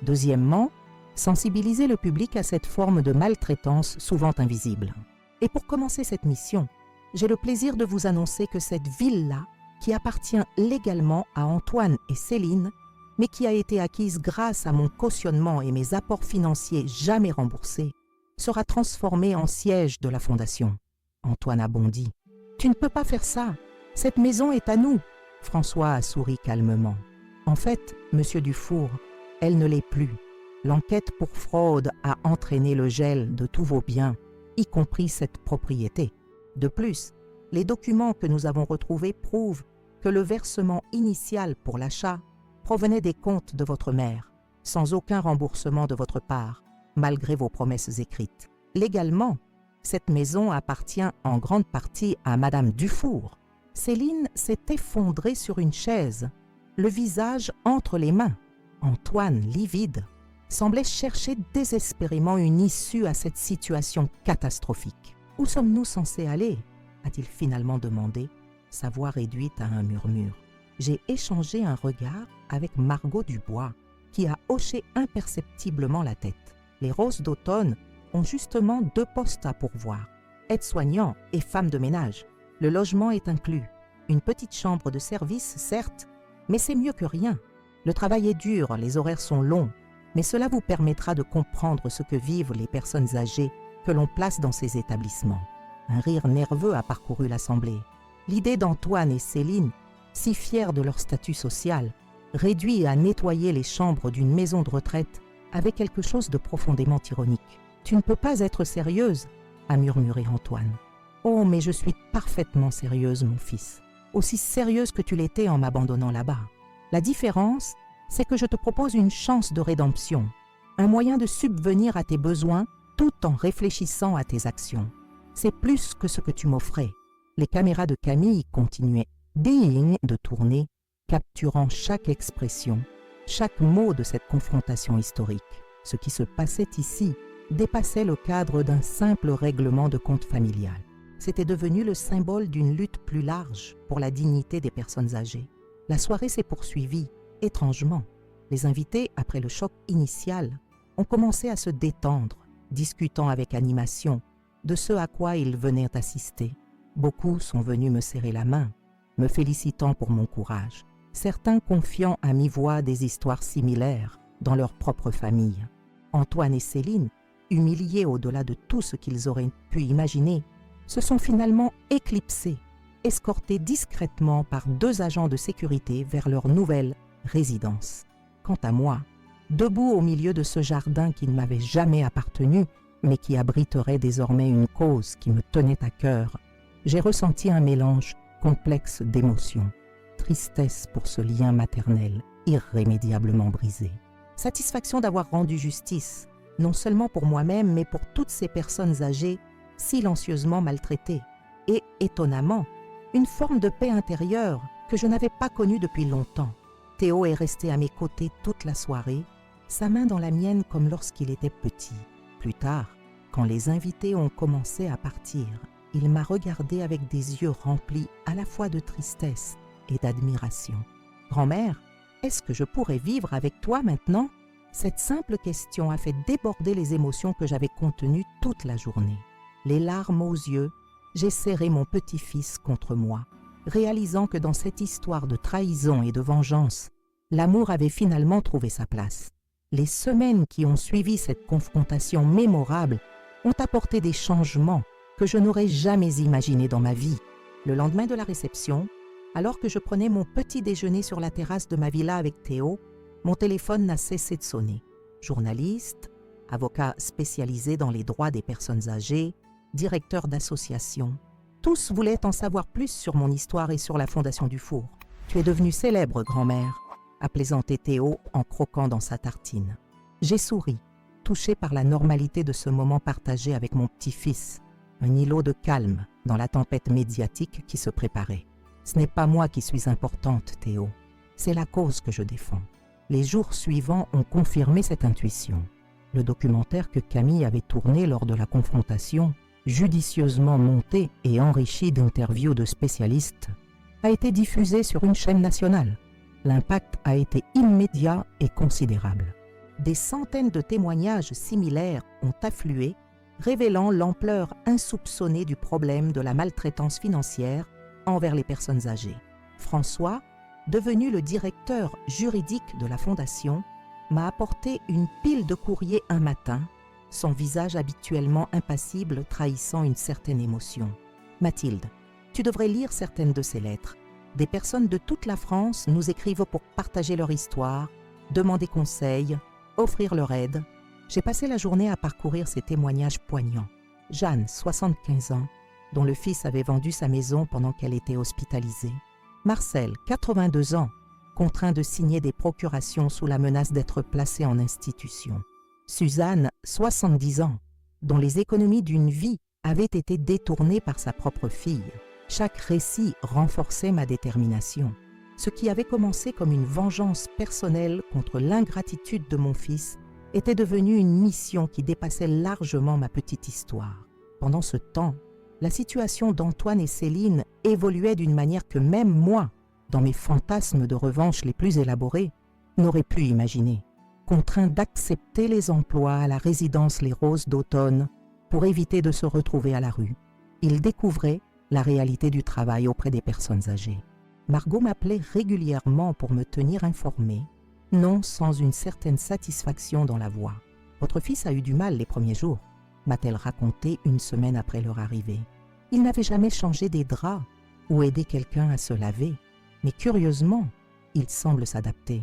Deuxièmement, sensibiliser le public à cette forme de maltraitance souvent invisible. Et pour commencer cette mission, j'ai le plaisir de vous annoncer que cette ville-là, qui appartient légalement à Antoine et Céline, mais qui a été acquise grâce à mon cautionnement et mes apports financiers jamais remboursés, sera transformée en siège de la Fondation. Antoine a bondi. « Tu ne peux pas faire ça. Cette maison est à nous. » François a souri calmement. « En fait, monsieur Dufour, elle ne l'est plus. L'enquête pour fraude a entraîné le gel de tous vos biens, y compris cette propriété. De plus, les documents que nous avons retrouvés prouvent que le versement initial pour l'achat provenait des comptes de votre mère, sans aucun remboursement de votre part, malgré vos promesses écrites. Légalement, cette maison appartient en grande partie à Madame Dufour. » Céline s'est effondrée sur une chaise, le visage entre les mains. Antoine, livide, semblait chercher désespérément une issue à cette situation catastrophique. « Où sommes-nous censés aller ?» a-t-il finalement demandé, sa voix réduite à un murmure. J'ai échangé un regard avec Margot Dubois, qui a hoché imperceptiblement la tête. Les Roses d'Automne ont justement 2 postes à pourvoir, aide-soignant et femme de ménage. Le logement est inclus. Une petite chambre de service, certes, mais c'est mieux que rien. Le travail est dur, les horaires sont longs, mais cela vous permettra de comprendre ce que vivent les personnes âgées que l'on place dans ces établissements. Un rire nerveux a parcouru l'assemblée. L'idée d'Antoine et Céline, si fiers de leur statut social, réduits à nettoyer les chambres d'une maison de retraite, avait quelque chose de profondément ironique. « Tu ne peux pas être sérieuse » a murmuré Antoine. « Oh, mais je suis parfaitement sérieuse, mon fils. Aussi sérieuse que tu l'étais en m'abandonnant là-bas. La différence, c'est que je te propose une chance de rédemption, un moyen de subvenir à tes besoins tout en réfléchissant à tes actions. C'est plus que ce que tu m'offrais. » Les caméras de Camille continuaient dignes de tourner, capturant chaque expression, chaque mot de cette confrontation historique. Ce qui se passait ici dépassait le cadre d'un simple règlement de compte familial. C'était devenu le symbole d'une lutte plus large pour la dignité des personnes âgées. La soirée s'est poursuivie, étrangement. Les invités, après le choc initial, ont commencé à se détendre, discutant avec animation de ce à quoi ils venaient assister. Beaucoup sont venus me serrer la main, me félicitant pour mon courage, certains confiant à mi-voix des histoires similaires dans leur propre famille. Antoine et Céline, humiliés au-delà de tout ce qu'ils auraient pu imaginer, se sont finalement éclipsés, escortés discrètement par 2 agents de sécurité vers leur nouvelle résidence. Quant à moi, debout au milieu de ce jardin qui ne m'avait jamais appartenu, mais qui abriterait désormais une cause qui me tenait à cœur, j'ai ressenti un mélange complexe d'émotions. Tristesse pour ce lien maternel irrémédiablement brisé. Satisfaction d'avoir rendu justice, non seulement pour moi-même, mais pour toutes ces personnes âgées silencieusement maltraitées. Et, étonnamment, une forme de paix intérieure que je n'avais pas connue depuis longtemps. Théo est resté à mes côtés toute la soirée, sa main dans la mienne comme lorsqu'il était petit. Plus tard, quand les invités ont commencé à partir, il m'a regardé avec des yeux remplis à la fois de tristesse et d'admiration. « Grand-mère, est-ce que je pourrais vivre avec toi maintenant ?» Cette simple question a fait déborder les émotions que j'avais contenues toute la journée. Les larmes aux yeux, j'ai serré mon petit-fils contre moi, réalisant que dans cette histoire de trahison et de vengeance, l'amour avait finalement trouvé sa place. Les semaines qui ont suivi cette confrontation mémorable ont apporté des changements que je n'aurais jamais imaginés dans ma vie. Le lendemain de la réception, alors que je prenais mon petit déjeuner sur la terrasse de ma villa avec Théo, mon téléphone n'a cessé de sonner. Journaliste, avocat spécialisé dans les droits des personnes âgées, directeur d'association, tous voulaient en savoir plus sur mon histoire et sur la Fondation Dufour. « Tu es devenue célèbre, grand-mère », a plaisanté Théo en croquant dans sa tartine. J'ai souri, touché par la normalité de ce moment partagé avec mon petit-fils, un îlot de calme dans la tempête médiatique qui se préparait. Ce n'est pas moi qui suis importante, Théo, c'est la cause que je défends. Les jours suivants ont confirmé cette intuition. Le documentaire que Camille avait tourné lors de la confrontation, judicieusement monté et enrichi d'interviews de spécialistes, a été diffusé sur une chaîne nationale. L'impact a été immédiat et considérable. Des centaines de témoignages similaires ont afflué, révélant l'ampleur insoupçonnée du problème de la maltraitance financière envers les personnes âgées. François, devenu le directeur juridique de la Fondation, m'a apporté une pile de courriers un matin, son visage habituellement impassible trahissant une certaine émotion. « Mathilde, tu devrais lire certaines de ces lettres. Des personnes de toute la France nous écrivent pour partager leur histoire, demander conseil, offrir leur aide. J'ai passé la journée à parcourir ces témoignages poignants. Jeanne, 75 ans, dont le fils avait vendu sa maison pendant qu'elle était hospitalisée. Marcel, 82 ans, contraint de signer des procurations sous la menace d'être placé en institution. Suzanne, 70 ans, dont les économies d'une vie avaient été détournées par sa propre fille. Chaque récit renforçait ma détermination. Ce qui avait commencé comme une vengeance personnelle contre l'ingratitude de mon fils était devenue une mission qui dépassait largement ma petite histoire. Pendant ce temps, la situation d'Antoine et Céline évoluait d'une manière que même moi, dans mes fantasmes de revanche les plus élaborés, n'aurais pu imaginer. Contraint d'accepter les emplois à la résidence Les Roses d'Automne pour éviter de se retrouver à la rue, il découvrait la réalité du travail auprès des personnes âgées. Margot m'appelait régulièrement pour me tenir informée, non sans une certaine satisfaction dans la voix. « Votre fils a eu du mal les premiers jours », m'a-t-elle raconté une semaine après leur arrivée. « Il n'avait jamais changé des draps ou aidé quelqu'un à se laver, mais curieusement, il semble s'adapter.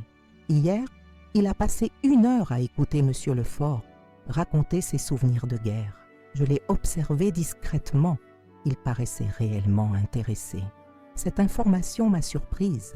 Hier, il a passé 1 heure à écouter M. Lefort raconter ses souvenirs de guerre. Je l'ai observé discrètement. Il paraissait réellement intéressé. Cette information m'a surprise.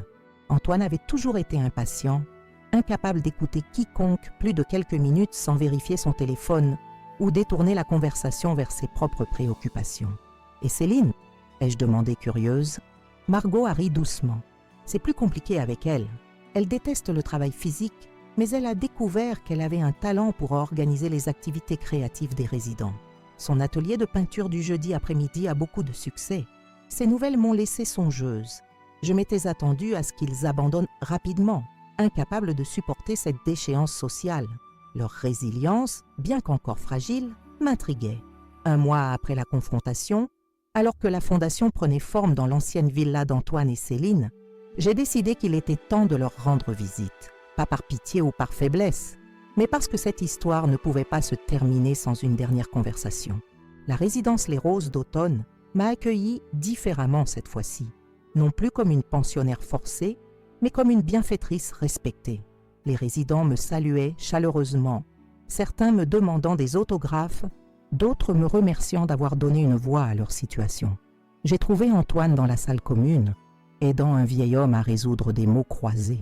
Antoine avait toujours été impatient, incapable d'écouter quiconque plus de quelques minutes sans vérifier son téléphone ou détourner la conversation vers ses propres préoccupations. « Et Céline ?» ai-je demandé curieuse. Margot a ri doucement. C'est plus compliqué avec elle. Elle déteste le travail physique, mais elle a découvert qu'elle avait un talent pour organiser les activités créatives des résidents. Son atelier de peinture du jeudi après-midi a beaucoup de succès. Ces nouvelles m'ont laissée songeuse. Je m'étais attendue à ce qu'ils abandonnent rapidement, incapables de supporter cette déchéance sociale. Leur résilience, bien qu'encore fragile, m'intriguait. 1 mois après la confrontation, alors que la fondation prenait forme dans l'ancienne villa d'Antoine et Céline, j'ai décidé qu'il était temps de leur rendre visite. Pas par pitié ou par faiblesse, mais parce que cette histoire ne pouvait pas se terminer sans une dernière conversation. La résidence Les Roses d'Automne m'a accueillie différemment cette fois-ci, non plus comme une pensionnaire forcée, mais comme une bienfaitrice respectée. Les résidents me saluaient chaleureusement, certains me demandant des autographes, d'autres me remerciant d'avoir donné une voix à leur situation. J'ai trouvé Antoine dans la salle commune, aidant un vieil homme à résoudre des mots croisés.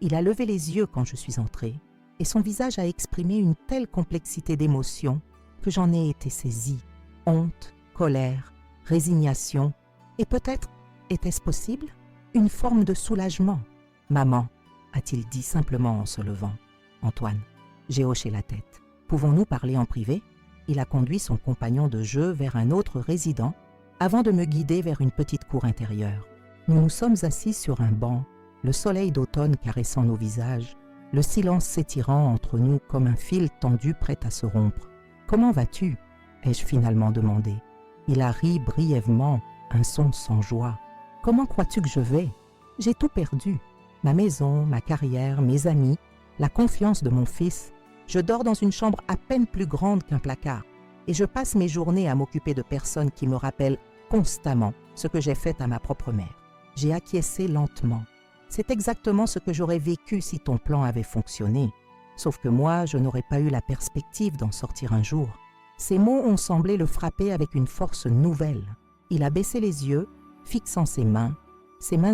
Il a levé les yeux quand je suis entrée, et son visage a exprimé une telle complexité d'émotions que j'en ai été saisie. Honte, colère, résignation, et peut-être, était-ce possible, une forme de soulagement. « Maman », a-t-il dit simplement en se levant. « Antoine », j'ai hoché la tête. « Pouvons-nous parler en privé ?» Il a conduit son compagnon de jeu vers un autre résident avant de me guider vers une petite cour intérieure. Nous nous sommes assis sur un banc, le soleil d'automne caressant nos visages, le silence s'étirant entre nous comme un fil tendu prêt à se rompre. « Comment vas-tu » ai-je finalement demandé. Il a ri brièvement, un son sans joie. « Comment crois-tu que je vais ? J'ai tout perdu. Ma maison, ma carrière, mes amis, la confiance de mon fils. Je dors dans une chambre à peine plus grande qu'un placard et je passe mes journées à m'occuper de personnes qui me rappellent constamment ce que j'ai fait à ma propre mère. » J'ai acquiescé lentement. C'est exactement ce que j'aurais vécu si ton plan avait fonctionné. Sauf que moi, je n'aurais pas eu la perspective d'en sortir un jour. Ces mots ont semblé le frapper avec une force nouvelle. Il a baissé les yeux, fixant ses mains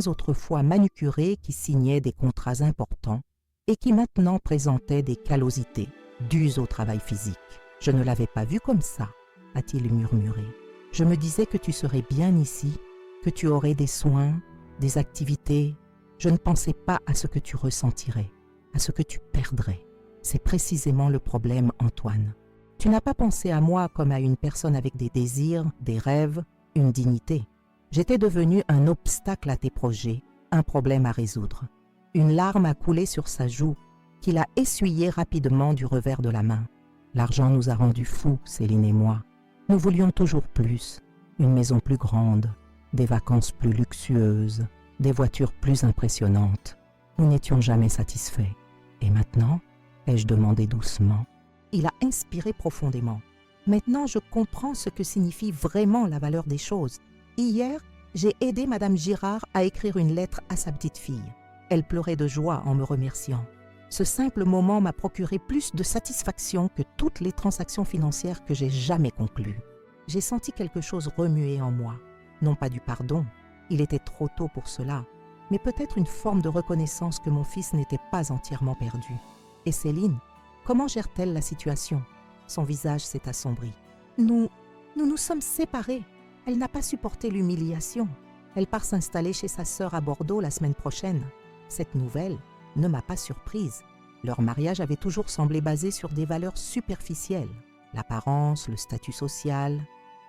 autrefois manucurées qui signaient des contrats importants et qui maintenant présentaient des callosités dues au travail physique. « Je ne l'avais pas vu comme ça », a-t-il murmuré. « Je me disais que tu serais bien ici, que tu aurais des soins, des activités. Je ne pensais pas à ce que tu ressentirais, à ce que tu perdrais. C'est précisément le problème, Antoine. Tu n'as pas pensé à moi comme à une personne avec des désirs, des rêves, une dignité. J'étais devenu un obstacle à tes projets, un problème à résoudre. » Une larme a coulé sur sa joue, qu'il a essuyée rapidement du revers de la main. « L'argent nous a rendus fous, Céline et moi. Nous voulions toujours plus, une maison plus grande, des vacances plus luxueuses, des voitures plus impressionnantes. Nous n'étions jamais satisfaits. Et maintenant, ai-je demandé doucement. Il a inspiré profondément. Maintenant, je comprends ce que signifie vraiment la valeur des choses. Hier, j'ai aidé Madame Girard à écrire une lettre à sa petite-fille. Elle pleurait de joie en me remerciant. Ce simple moment m'a procuré plus de satisfaction que toutes les transactions financières que j'ai jamais conclues. J'ai senti quelque chose remuer en moi. Non pas du pardon, il était trop tôt pour cela, mais peut-être une forme de reconnaissance que mon fils n'était pas entièrement perdu. Et Céline, comment gère-t-elle la situation ? Son visage s'est assombri. Nous nous sommes séparés. Elle n'a pas supporté l'humiliation. Elle part s'installer chez sa sœur à Bordeaux la semaine prochaine. Cette nouvelle ne m'a pas surprise. Leur mariage avait toujours semblé basé sur des valeurs superficielles, l'apparence, le statut social,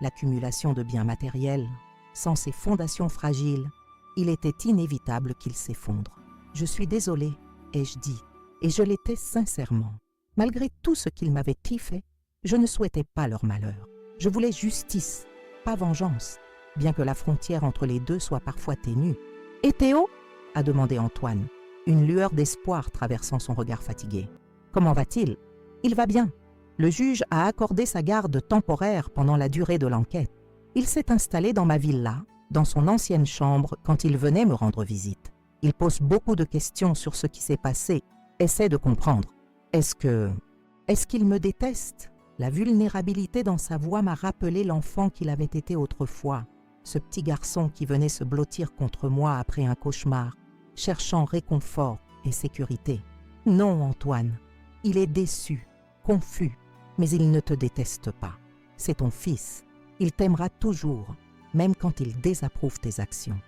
l'accumulation de biens matériels. Sans ces fondations fragiles, il était inévitable qu'ils s'effondrent. Je suis désolée, ai-je dit, et je l'étais sincèrement. Malgré tout ce qu'ils m'avaient fait, je ne souhaitais pas leur malheur. Je voulais justice, pas vengeance, bien que la frontière entre les deux soit parfois ténue. « Et Théo » a demandé Antoine, une lueur d'espoir traversant son regard fatigué. « Comment va-t-il »« Il va bien. Le juge a accordé sa garde temporaire pendant la durée de l'enquête. Il s'est installé dans ma villa, dans son ancienne chambre, quand il venait me rendre visite. Il pose beaucoup de questions sur ce qui s'est passé, essaie de comprendre. Est-ce qu'il me déteste ?» La vulnérabilité dans sa voix m'a rappelé l'enfant qu'il avait été autrefois, ce petit garçon qui venait se blottir contre moi après un cauchemar, cherchant réconfort et sécurité. « Non, Antoine, il est déçu, confus, mais il ne te déteste pas. C'est ton fils. Il t'aimera toujours, même quand il désapprouve tes actions. »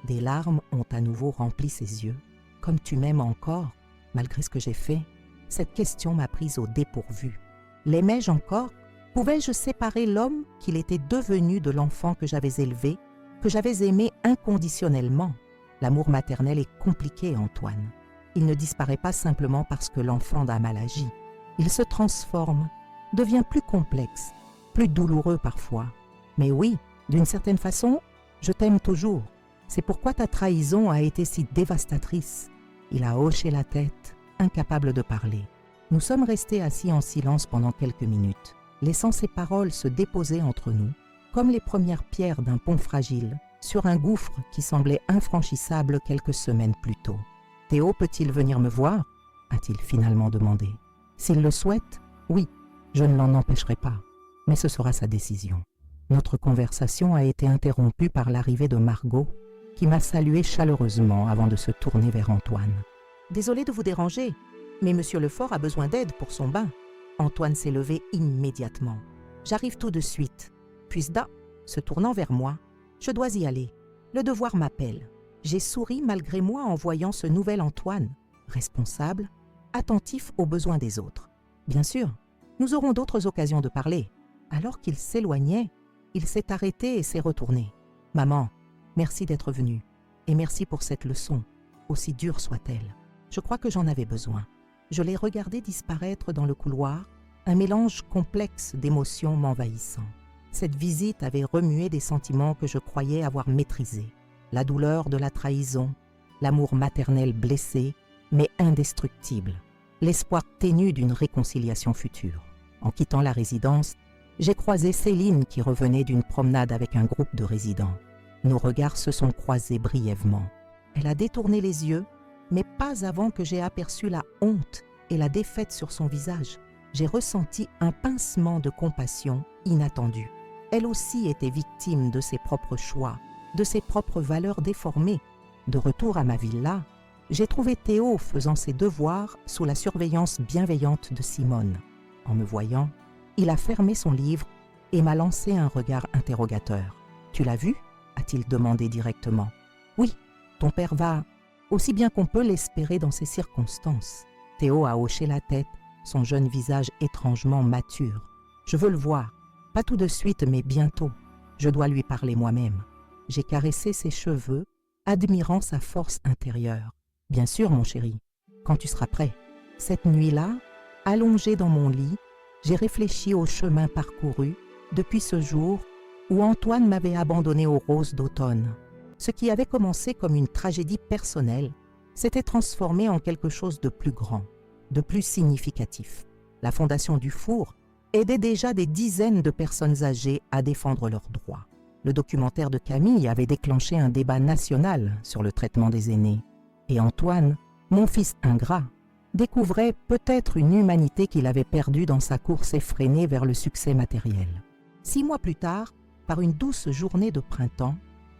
Des larmes ont à nouveau rempli ses yeux. « Comme tu m'aimes encore, malgré ce que j'ai fait ?» Cette question m'a prise au dépourvu. L'aimais-je encore? Pouvais-je séparer l'homme qu'il était devenu de l'enfant que j'avais élevé, que j'avais aimé inconditionnellement? L'amour maternel est compliqué, Antoine. Il ne disparaît pas simplement parce que l'enfant a mal agi. Il se transforme, devient plus complexe, plus douloureux parfois. Mais oui, d'une certaine façon, je t'aime toujours. C'est pourquoi ta trahison a été si dévastatrice. Il a hoché la tête, incapable de parler. Nous sommes restés assis en silence pendant quelques minutes, laissant ces paroles se déposer entre nous, comme les premières pierres d'un pont fragile, sur un gouffre qui semblait infranchissable quelques semaines plus tôt. « Théo peut-il venir me voir ?» a-t-il finalement demandé. « S'il le souhaite, oui, je ne l'en empêcherai pas, mais ce sera sa décision. » Notre conversation a été interrompue par l'arrivée de Margot, qui m'a salué chaleureusement avant de se tourner vers Antoine. « Désolé de vous déranger, mais Monsieur Lefort a besoin d'aide pour son bain. » Antoine s'est levé immédiatement. « J'arrive tout de suite. » Puis Da, se tournant vers moi, « Je dois y aller. Le devoir m'appelle. » J'ai souri malgré moi en voyant ce nouvel Antoine, responsable, attentif aux besoins des autres. Bien sûr, nous aurons d'autres occasions de parler. Alors qu'il s'éloignait, il s'est arrêté et s'est retourné. « Maman, merci d'être venue, et merci pour cette leçon, aussi dure soit-elle. Je crois que j'en avais besoin. » Je l'ai regardé disparaître dans le couloir, un mélange complexe d'émotions m'envahissant. Cette visite avait remué des sentiments que je croyais avoir maîtrisés. La douleur de la trahison, l'amour maternel blessé, mais indestructible, l'espoir ténu d'une réconciliation future. En quittant la résidence, j'ai croisé Céline qui revenait d'une promenade avec un groupe de résidents. Nos regards se sont croisés brièvement. Elle a détourné les yeux, mais pas avant que j'ai aperçu la honte et la défaite sur son visage. J'ai ressenti un pincement de compassion inattendu. Elle aussi était victime de ses propres choix, de ses propres valeurs déformées. De retour à ma villa, j'ai trouvé Théo faisant ses devoirs sous la surveillance bienveillante de Simone. En me voyant, il a fermé son livre et m'a lancé un regard interrogateur. « Tu l'as vu ?» a-t-il demandé directement. « Oui, ton père va... » aussi bien qu'on peut l'espérer dans ces circonstances. Théo a hoché la tête, son jeune visage étrangement mature. Je veux le voir, pas tout de suite, mais bientôt. Je dois lui parler moi-même. J'ai caressé ses cheveux, admirant sa force intérieure. Bien sûr, mon chéri, quand tu seras prêt. Cette nuit-là, allongée dans mon lit, j'ai réfléchi au chemin parcouru depuis ce jour où Antoine m'avait abandonné aux roses d'automne. Ce qui avait commencé comme une tragédie personnelle s'était transformé en quelque chose de plus grand, de plus significatif. La Fondation Dufour aidait déjà des dizaines de personnes âgées à défendre leurs droits. Le documentaire de Camille avait déclenché un débat national sur le traitement des aînés. Et Antoine, mon fils ingrat, découvrait peut-être une humanité qu'il avait perdue dans sa course effrénée vers le succès matériel. 6 mois plus tard, par une douce journée de printemps,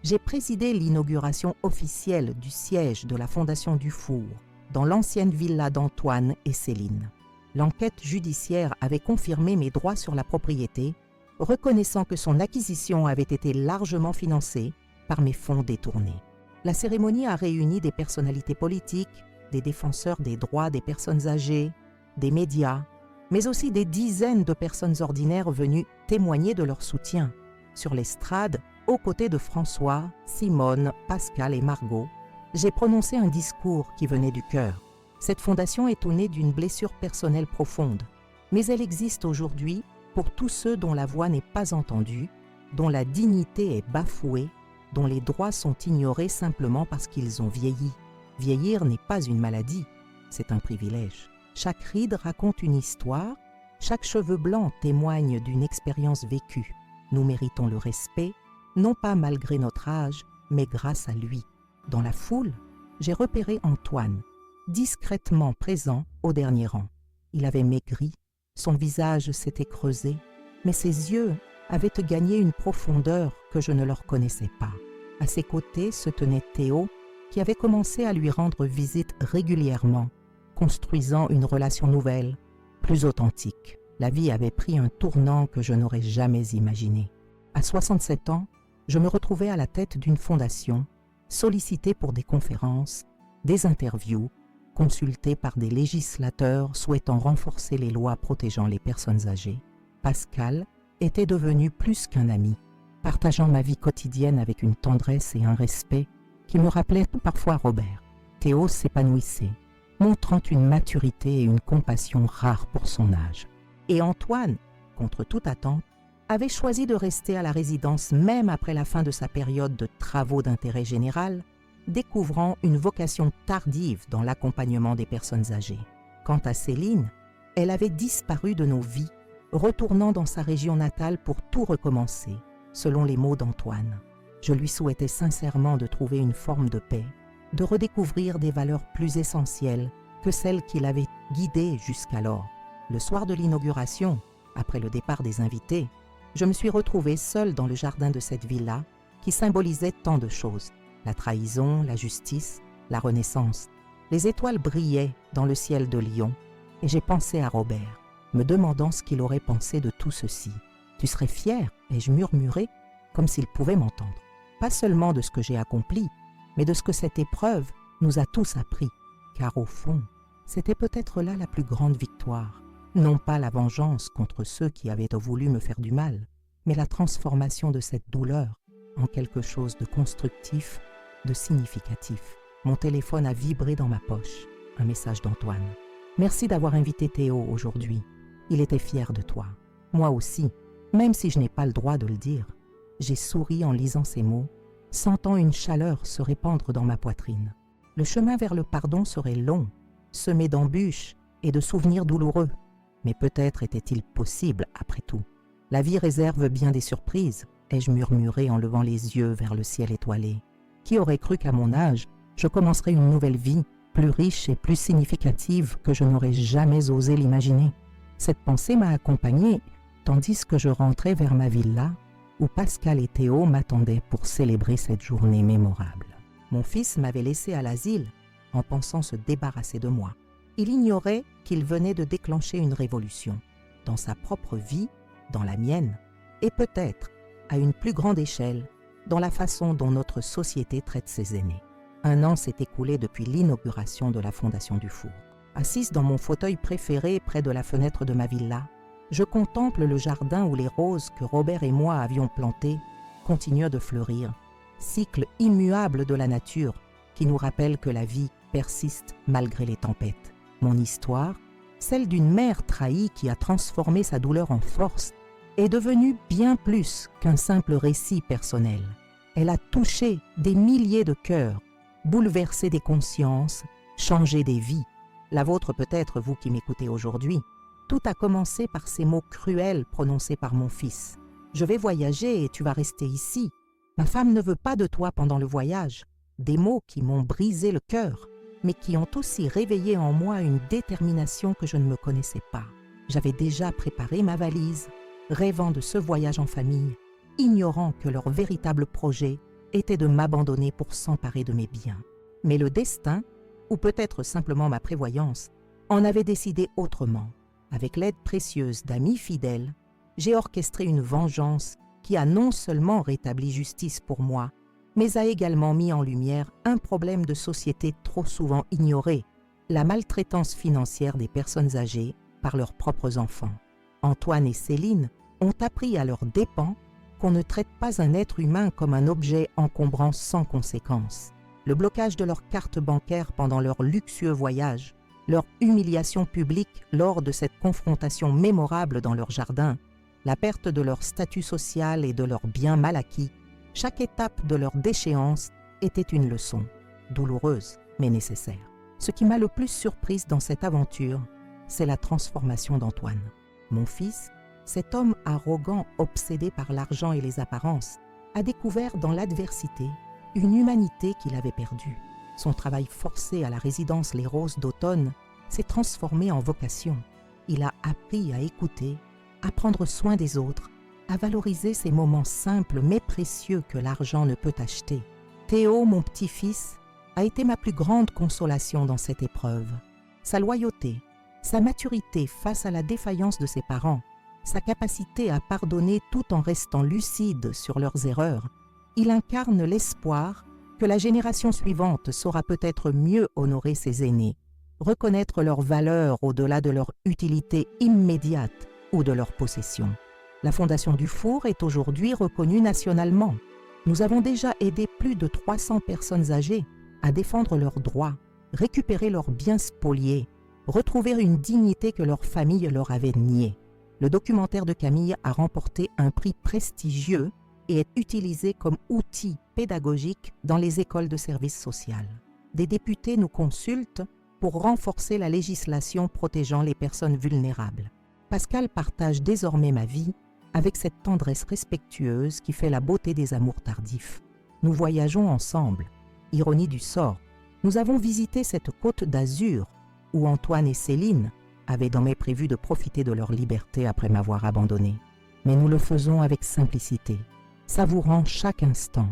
j'ai présidé l'inauguration officielle du siège de la Fondation Dufour dans l'ancienne villa d'Antoine et Céline. L'enquête judiciaire avait confirmé mes droits sur la propriété, reconnaissant que son acquisition avait été largement financée par mes fonds détournés. La cérémonie a réuni des personnalités politiques, des défenseurs des droits des personnes âgées, des médias, mais aussi des dizaines de personnes ordinaires venues témoigner de leur soutien sur l'estrade aux côtés de François, Simone, Pascal et Margot. J'ai prononcé un discours qui venait du cœur. Cette fondation est née d'une blessure personnelle profonde, mais elle existe aujourd'hui pour tous ceux dont la voix n'est pas entendue, dont la dignité est bafouée, dont les droits sont ignorés simplement parce qu'ils ont vieilli. Vieillir n'est pas une maladie, c'est un privilège. Chaque ride raconte une histoire, chaque cheveu blanc témoigne d'une expérience vécue. Nous méritons le respect, non pas malgré notre âge, mais grâce à lui. Dans la foule, j'ai repéré Antoine, discrètement présent au dernier rang. Il avait maigri, son visage s'était creusé, mais ses yeux avaient gagné une profondeur que je ne leur connaissais pas. À ses côtés se tenait Théo, qui avait commencé à lui rendre visite régulièrement, construisant une relation nouvelle, plus authentique. La vie avait pris un tournant que je n'aurais jamais imaginé. À 67 ans, je me retrouvais à la tête d'une fondation, sollicitée pour des conférences, des interviews, consultée par des législateurs souhaitant renforcer les lois protégeant les personnes âgées. Pascal était devenu plus qu'un ami, partageant ma vie quotidienne avec une tendresse et un respect qui me rappelaient parfois Robert. Théo s'épanouissait, montrant une maturité et une compassion rares pour son âge. Et Antoine, contre toute attente, avait choisi de rester à la résidence même après la fin de sa période de travaux d'intérêt général, découvrant une vocation tardive dans l'accompagnement des personnes âgées. Quant à Céline, elle avait disparu de nos vies, retournant dans sa région natale pour tout recommencer, selon les mots d'Antoine. Je lui souhaitais sincèrement de trouver une forme de paix, de redécouvrir des valeurs plus essentielles que celles qui l'avaient guidée jusqu'alors. Le soir de l'inauguration, après le départ des invités, je me suis retrouvée seule dans le jardin de cette villa qui symbolisait tant de choses. La trahison, la justice, la renaissance. Les étoiles brillaient dans le ciel de Lyon et j'ai pensé à Robert, me demandant ce qu'il aurait pensé de tout ceci. « Tu serais fier ?» ai-je murmuré, comme s'il pouvait m'entendre. Pas seulement de ce que j'ai accompli, mais de ce que cette épreuve nous a tous appris. Car au fond, c'était peut-être là la plus grande victoire. Non pas la vengeance contre ceux qui avaient voulu me faire du mal, mais la transformation de cette douleur en quelque chose de constructif, de significatif. Mon téléphone a vibré dans ma poche. Un message d'Antoine. « Merci d'avoir invité Théo aujourd'hui. Il était fier de toi. Moi aussi, même si je n'ai pas le droit de le dire. » J'ai souri en lisant ces mots, sentant une chaleur se répandre dans ma poitrine. Le chemin vers le pardon serait long, semé d'embûches et de souvenirs douloureux. Mais peut-être était-il possible après tout. La vie réserve bien des surprises, ai-je murmuré en levant les yeux vers le ciel étoilé. Qui aurait cru qu'à mon âge, je commencerais une nouvelle vie, plus riche et plus significative que je n'aurais jamais osé l'imaginer. Cette pensée m'a accompagnée, tandis que je rentrais vers ma villa, où Pascal et Théo m'attendaient pour célébrer cette journée mémorable. Mon fils m'avait laissé à l'asile en pensant se débarrasser de moi. Il ignorait qu'il venait de déclencher une révolution, dans sa propre vie, dans la mienne, et peut-être, à une plus grande échelle, dans la façon dont notre société traite ses aînés. 1 an s'est écoulé depuis l'inauguration de la Fondation du Four. Assise dans mon fauteuil préféré près de la fenêtre de ma villa, je contemple le jardin où les roses que Robert et moi avions plantées continuent de fleurir, cycle immuable de la nature qui nous rappelle que la vie persiste malgré les tempêtes. Mon histoire, celle d'une mère trahie qui a transformé sa douleur en force, est devenue bien plus qu'un simple récit personnel. Elle a touché des milliers de cœurs, bouleversé des consciences, changé des vies. La vôtre peut-être, vous qui m'écoutez aujourd'hui. Tout a commencé par ces mots cruels prononcés par mon fils. « Je vais voyager et tu vas rester ici. Ma femme ne veut pas de toi pendant le voyage. » Des mots qui m'ont brisé le cœur, mais qui ont aussi réveillé en moi une détermination que je ne me connaissais pas. J'avais déjà préparé ma valise, rêvant de ce voyage en famille, ignorant que leur véritable projet était de m'abandonner pour s'emparer de mes biens. Mais le destin, ou peut-être simplement ma prévoyance, en avait décidé autrement. Avec l'aide précieuse d'amis fidèles, j'ai orchestré une vengeance qui a non seulement rétabli justice pour moi, mais a également mis en lumière un problème de société trop souvent ignoré, la maltraitance financière des personnes âgées par leurs propres enfants. Antoine et Céline ont appris à leurs dépens qu'on ne traite pas un être humain comme un objet encombrant sans conséquence. Le blocage de leur carte bancaire pendant leur luxueux voyage, leur humiliation publique lors de cette confrontation mémorable dans leur jardin, la perte de leur statut social et de leurs biens mal acquis, chaque étape de leur déchéance était une leçon, douloureuse mais nécessaire. Ce qui m'a le plus surprise dans cette aventure, c'est la transformation d'Antoine. Mon fils, cet homme arrogant, obsédé par l'argent et les apparences, a découvert dans l'adversité une humanité qu'il avait perdue. Son travail forcé à la résidence Les Roses d'Automne s'est transformé en vocation. Il a appris à écouter, à prendre soin des autres, à valoriser ces moments simples mais précieux que l'argent ne peut acheter. Théo, mon petit-fils, a été ma plus grande consolation dans cette épreuve. Sa loyauté, sa maturité face à la défaillance de ses parents, sa capacité à pardonner tout en restant lucide sur leurs erreurs, il incarne l'espoir que la génération suivante saura peut-être mieux honorer ses aînés, reconnaître leur valeur au-delà de leur utilité immédiate ou de leur possession. La Fondation Dufour est aujourd'hui reconnue nationalement. Nous avons déjà aidé plus de 300 personnes âgées à défendre leurs droits, récupérer leurs biens spoliés, retrouver une dignité que leur famille leur avait niée. Le documentaire de Camille a remporté un prix prestigieux et est utilisé comme outil pédagogique dans les écoles de services social. Des députés nous consultent pour renforcer la législation protégeant les personnes vulnérables. Pascal partage désormais ma vie avec cette tendresse respectueuse qui fait la beauté des amours tardifs. Nous voyageons ensemble. Ironie du sort, nous avons visité cette côte d'Azur où Antoine et Céline avaient désormais prévu de profiter de leur liberté après m'avoir abandonné. Mais nous le faisons avec simplicité, savourant chaque instant,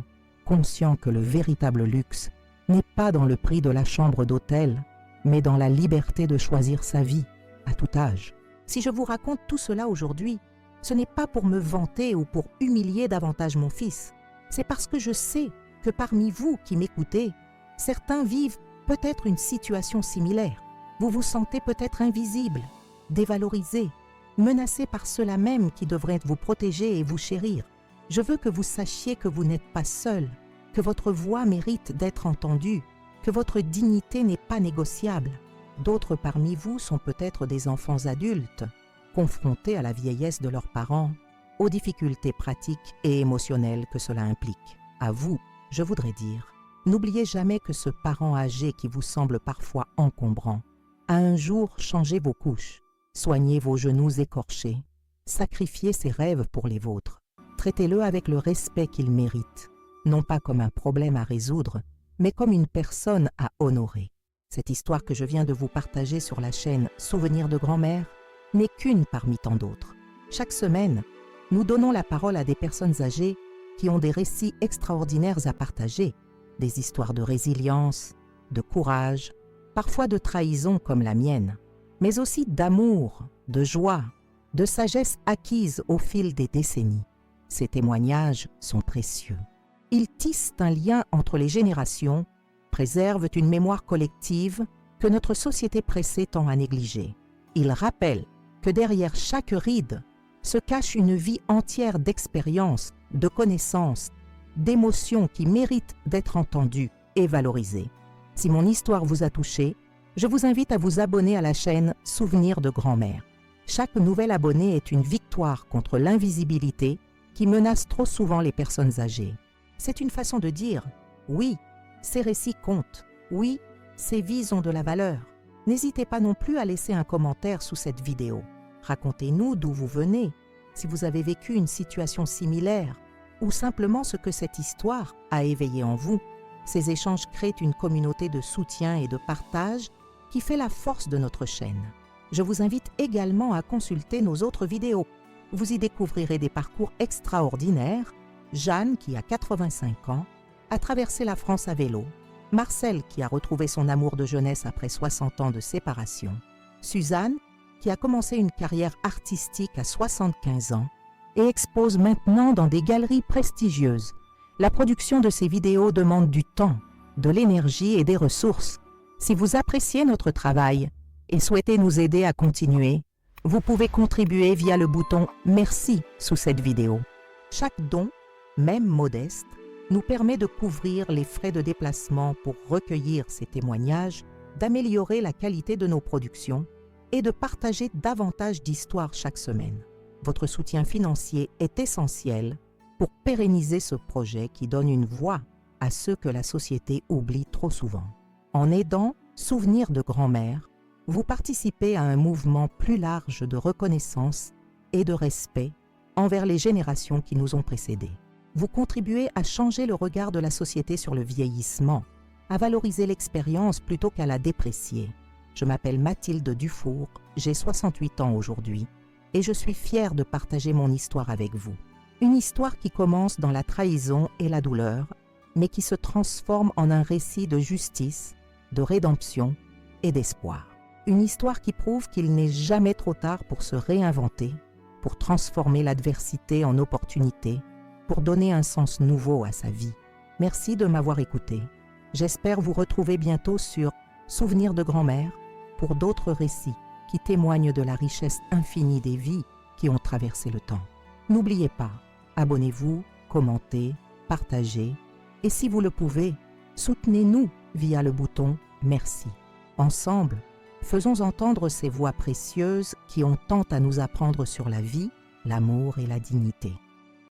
conscient que le véritable luxe n'est pas dans le prix de la chambre d'hôtel, mais dans la liberté de choisir sa vie, à tout âge. Si je vous raconte tout cela aujourd'hui, ce n'est pas pour me vanter ou pour humilier davantage mon fils. C'est parce que je sais que parmi vous qui m'écoutez, certains vivent peut-être une situation similaire. Vous vous sentez peut-être invisible, dévalorisé, menacé par ceux-là même qui devraient vous protéger et vous chérir. Je veux que vous sachiez que vous n'êtes pas seul, que votre voix mérite d'être entendue, que votre dignité n'est pas négociable. D'autres parmi vous sont peut-être des enfants adultes, confrontés à la vieillesse de leurs parents, aux difficultés pratiques et émotionnelles que cela implique. À vous, je voudrais dire, n'oubliez jamais que ce parent âgé qui vous semble parfois encombrant a un jour changé vos couches, soigné vos genoux écorchés, sacrifié ses rêves pour les vôtres. Traitez-le avec le respect qu'il mérite, non pas comme un problème à résoudre, mais comme une personne à honorer. Cette histoire que je viens de vous partager sur la chaîne Souvenirs de grand-mère n'est qu'une parmi tant d'autres. Chaque semaine, nous donnons la parole à des personnes âgées qui ont des récits extraordinaires à partager, des histoires de résilience, de courage, parfois de trahison comme la mienne, mais aussi d'amour, de joie, de sagesse acquise au fil des décennies. Ces témoignages sont précieux. Ils tissent un lien entre les générations, préservent une mémoire collective que notre société pressée tend à négliger. Ils rappellent que derrière chaque ride se cache une vie entière d'expériences, de connaissances, d'émotions qui méritent d'être entendues et valorisées. Si mon histoire vous a touché, je vous invite à vous abonner à la chaîne Souvenirs de grand-mère. Chaque nouvel abonné est une victoire contre l'invisibilité qui menace trop souvent les personnes âgées. C'est une façon de dire « Oui, ces récits comptent. Oui, ces vies ont de la valeur. » N'hésitez pas non plus à laisser un commentaire sous cette vidéo. Racontez-nous d'où vous venez, si vous avez vécu une situation similaire ou simplement ce que cette histoire a éveillé en vous. Ces échanges créent une communauté de soutien et de partage qui fait la force de notre chaîne. Je vous invite également à consulter nos autres vidéos. Vous y découvrirez des parcours extraordinaires. Jeanne, qui a 85 ans, a traversé la France à vélo. Marcel, qui a retrouvé son amour de jeunesse après 60 ans de séparation. Suzanne, qui a commencé une carrière artistique à 75 ans et expose maintenant dans des galeries prestigieuses. La production de ces vidéos demande du temps, de l'énergie et des ressources. Si vous appréciez notre travail et souhaitez nous aider à continuer, vous pouvez contribuer via le bouton « Merci » sous cette vidéo. Chaque don, même modeste, nous permet de couvrir les frais de déplacement pour recueillir ces témoignages, d'améliorer la qualité de nos productions et de partager davantage d'histoires chaque semaine. Votre soutien financier est essentiel pour pérenniser ce projet qui donne une voix à ceux que la société oublie trop souvent. En aidant Souvenirs de grand-mère, vous participez à un mouvement plus large de reconnaissance et de respect envers les générations qui nous ont précédés. Vous contribuez à changer le regard de la société sur le vieillissement, à valoriser l'expérience plutôt qu'à la déprécier. Je m'appelle Mathilde Dufour, j'ai 68 ans aujourd'hui et je suis fière de partager mon histoire avec vous. Une histoire qui commence dans la trahison et la douleur, mais qui se transforme en un récit de justice, de rédemption et d'espoir. Une histoire qui prouve qu'il n'est jamais trop tard pour se réinventer, pour transformer l'adversité en opportunité, pour donner un sens nouveau à sa vie. Merci de m'avoir écouté. J'espère vous retrouver bientôt sur Souvenirs de grand-mère pour d'autres récits qui témoignent de la richesse infinie des vies qui ont traversé le temps. N'oubliez pas, abonnez-vous, commentez, partagez et si vous le pouvez, soutenez-nous via le bouton « Merci ». Ensemble, faisons entendre ces voix précieuses qui ont tant à nous apprendre sur la vie, l'amour et la dignité.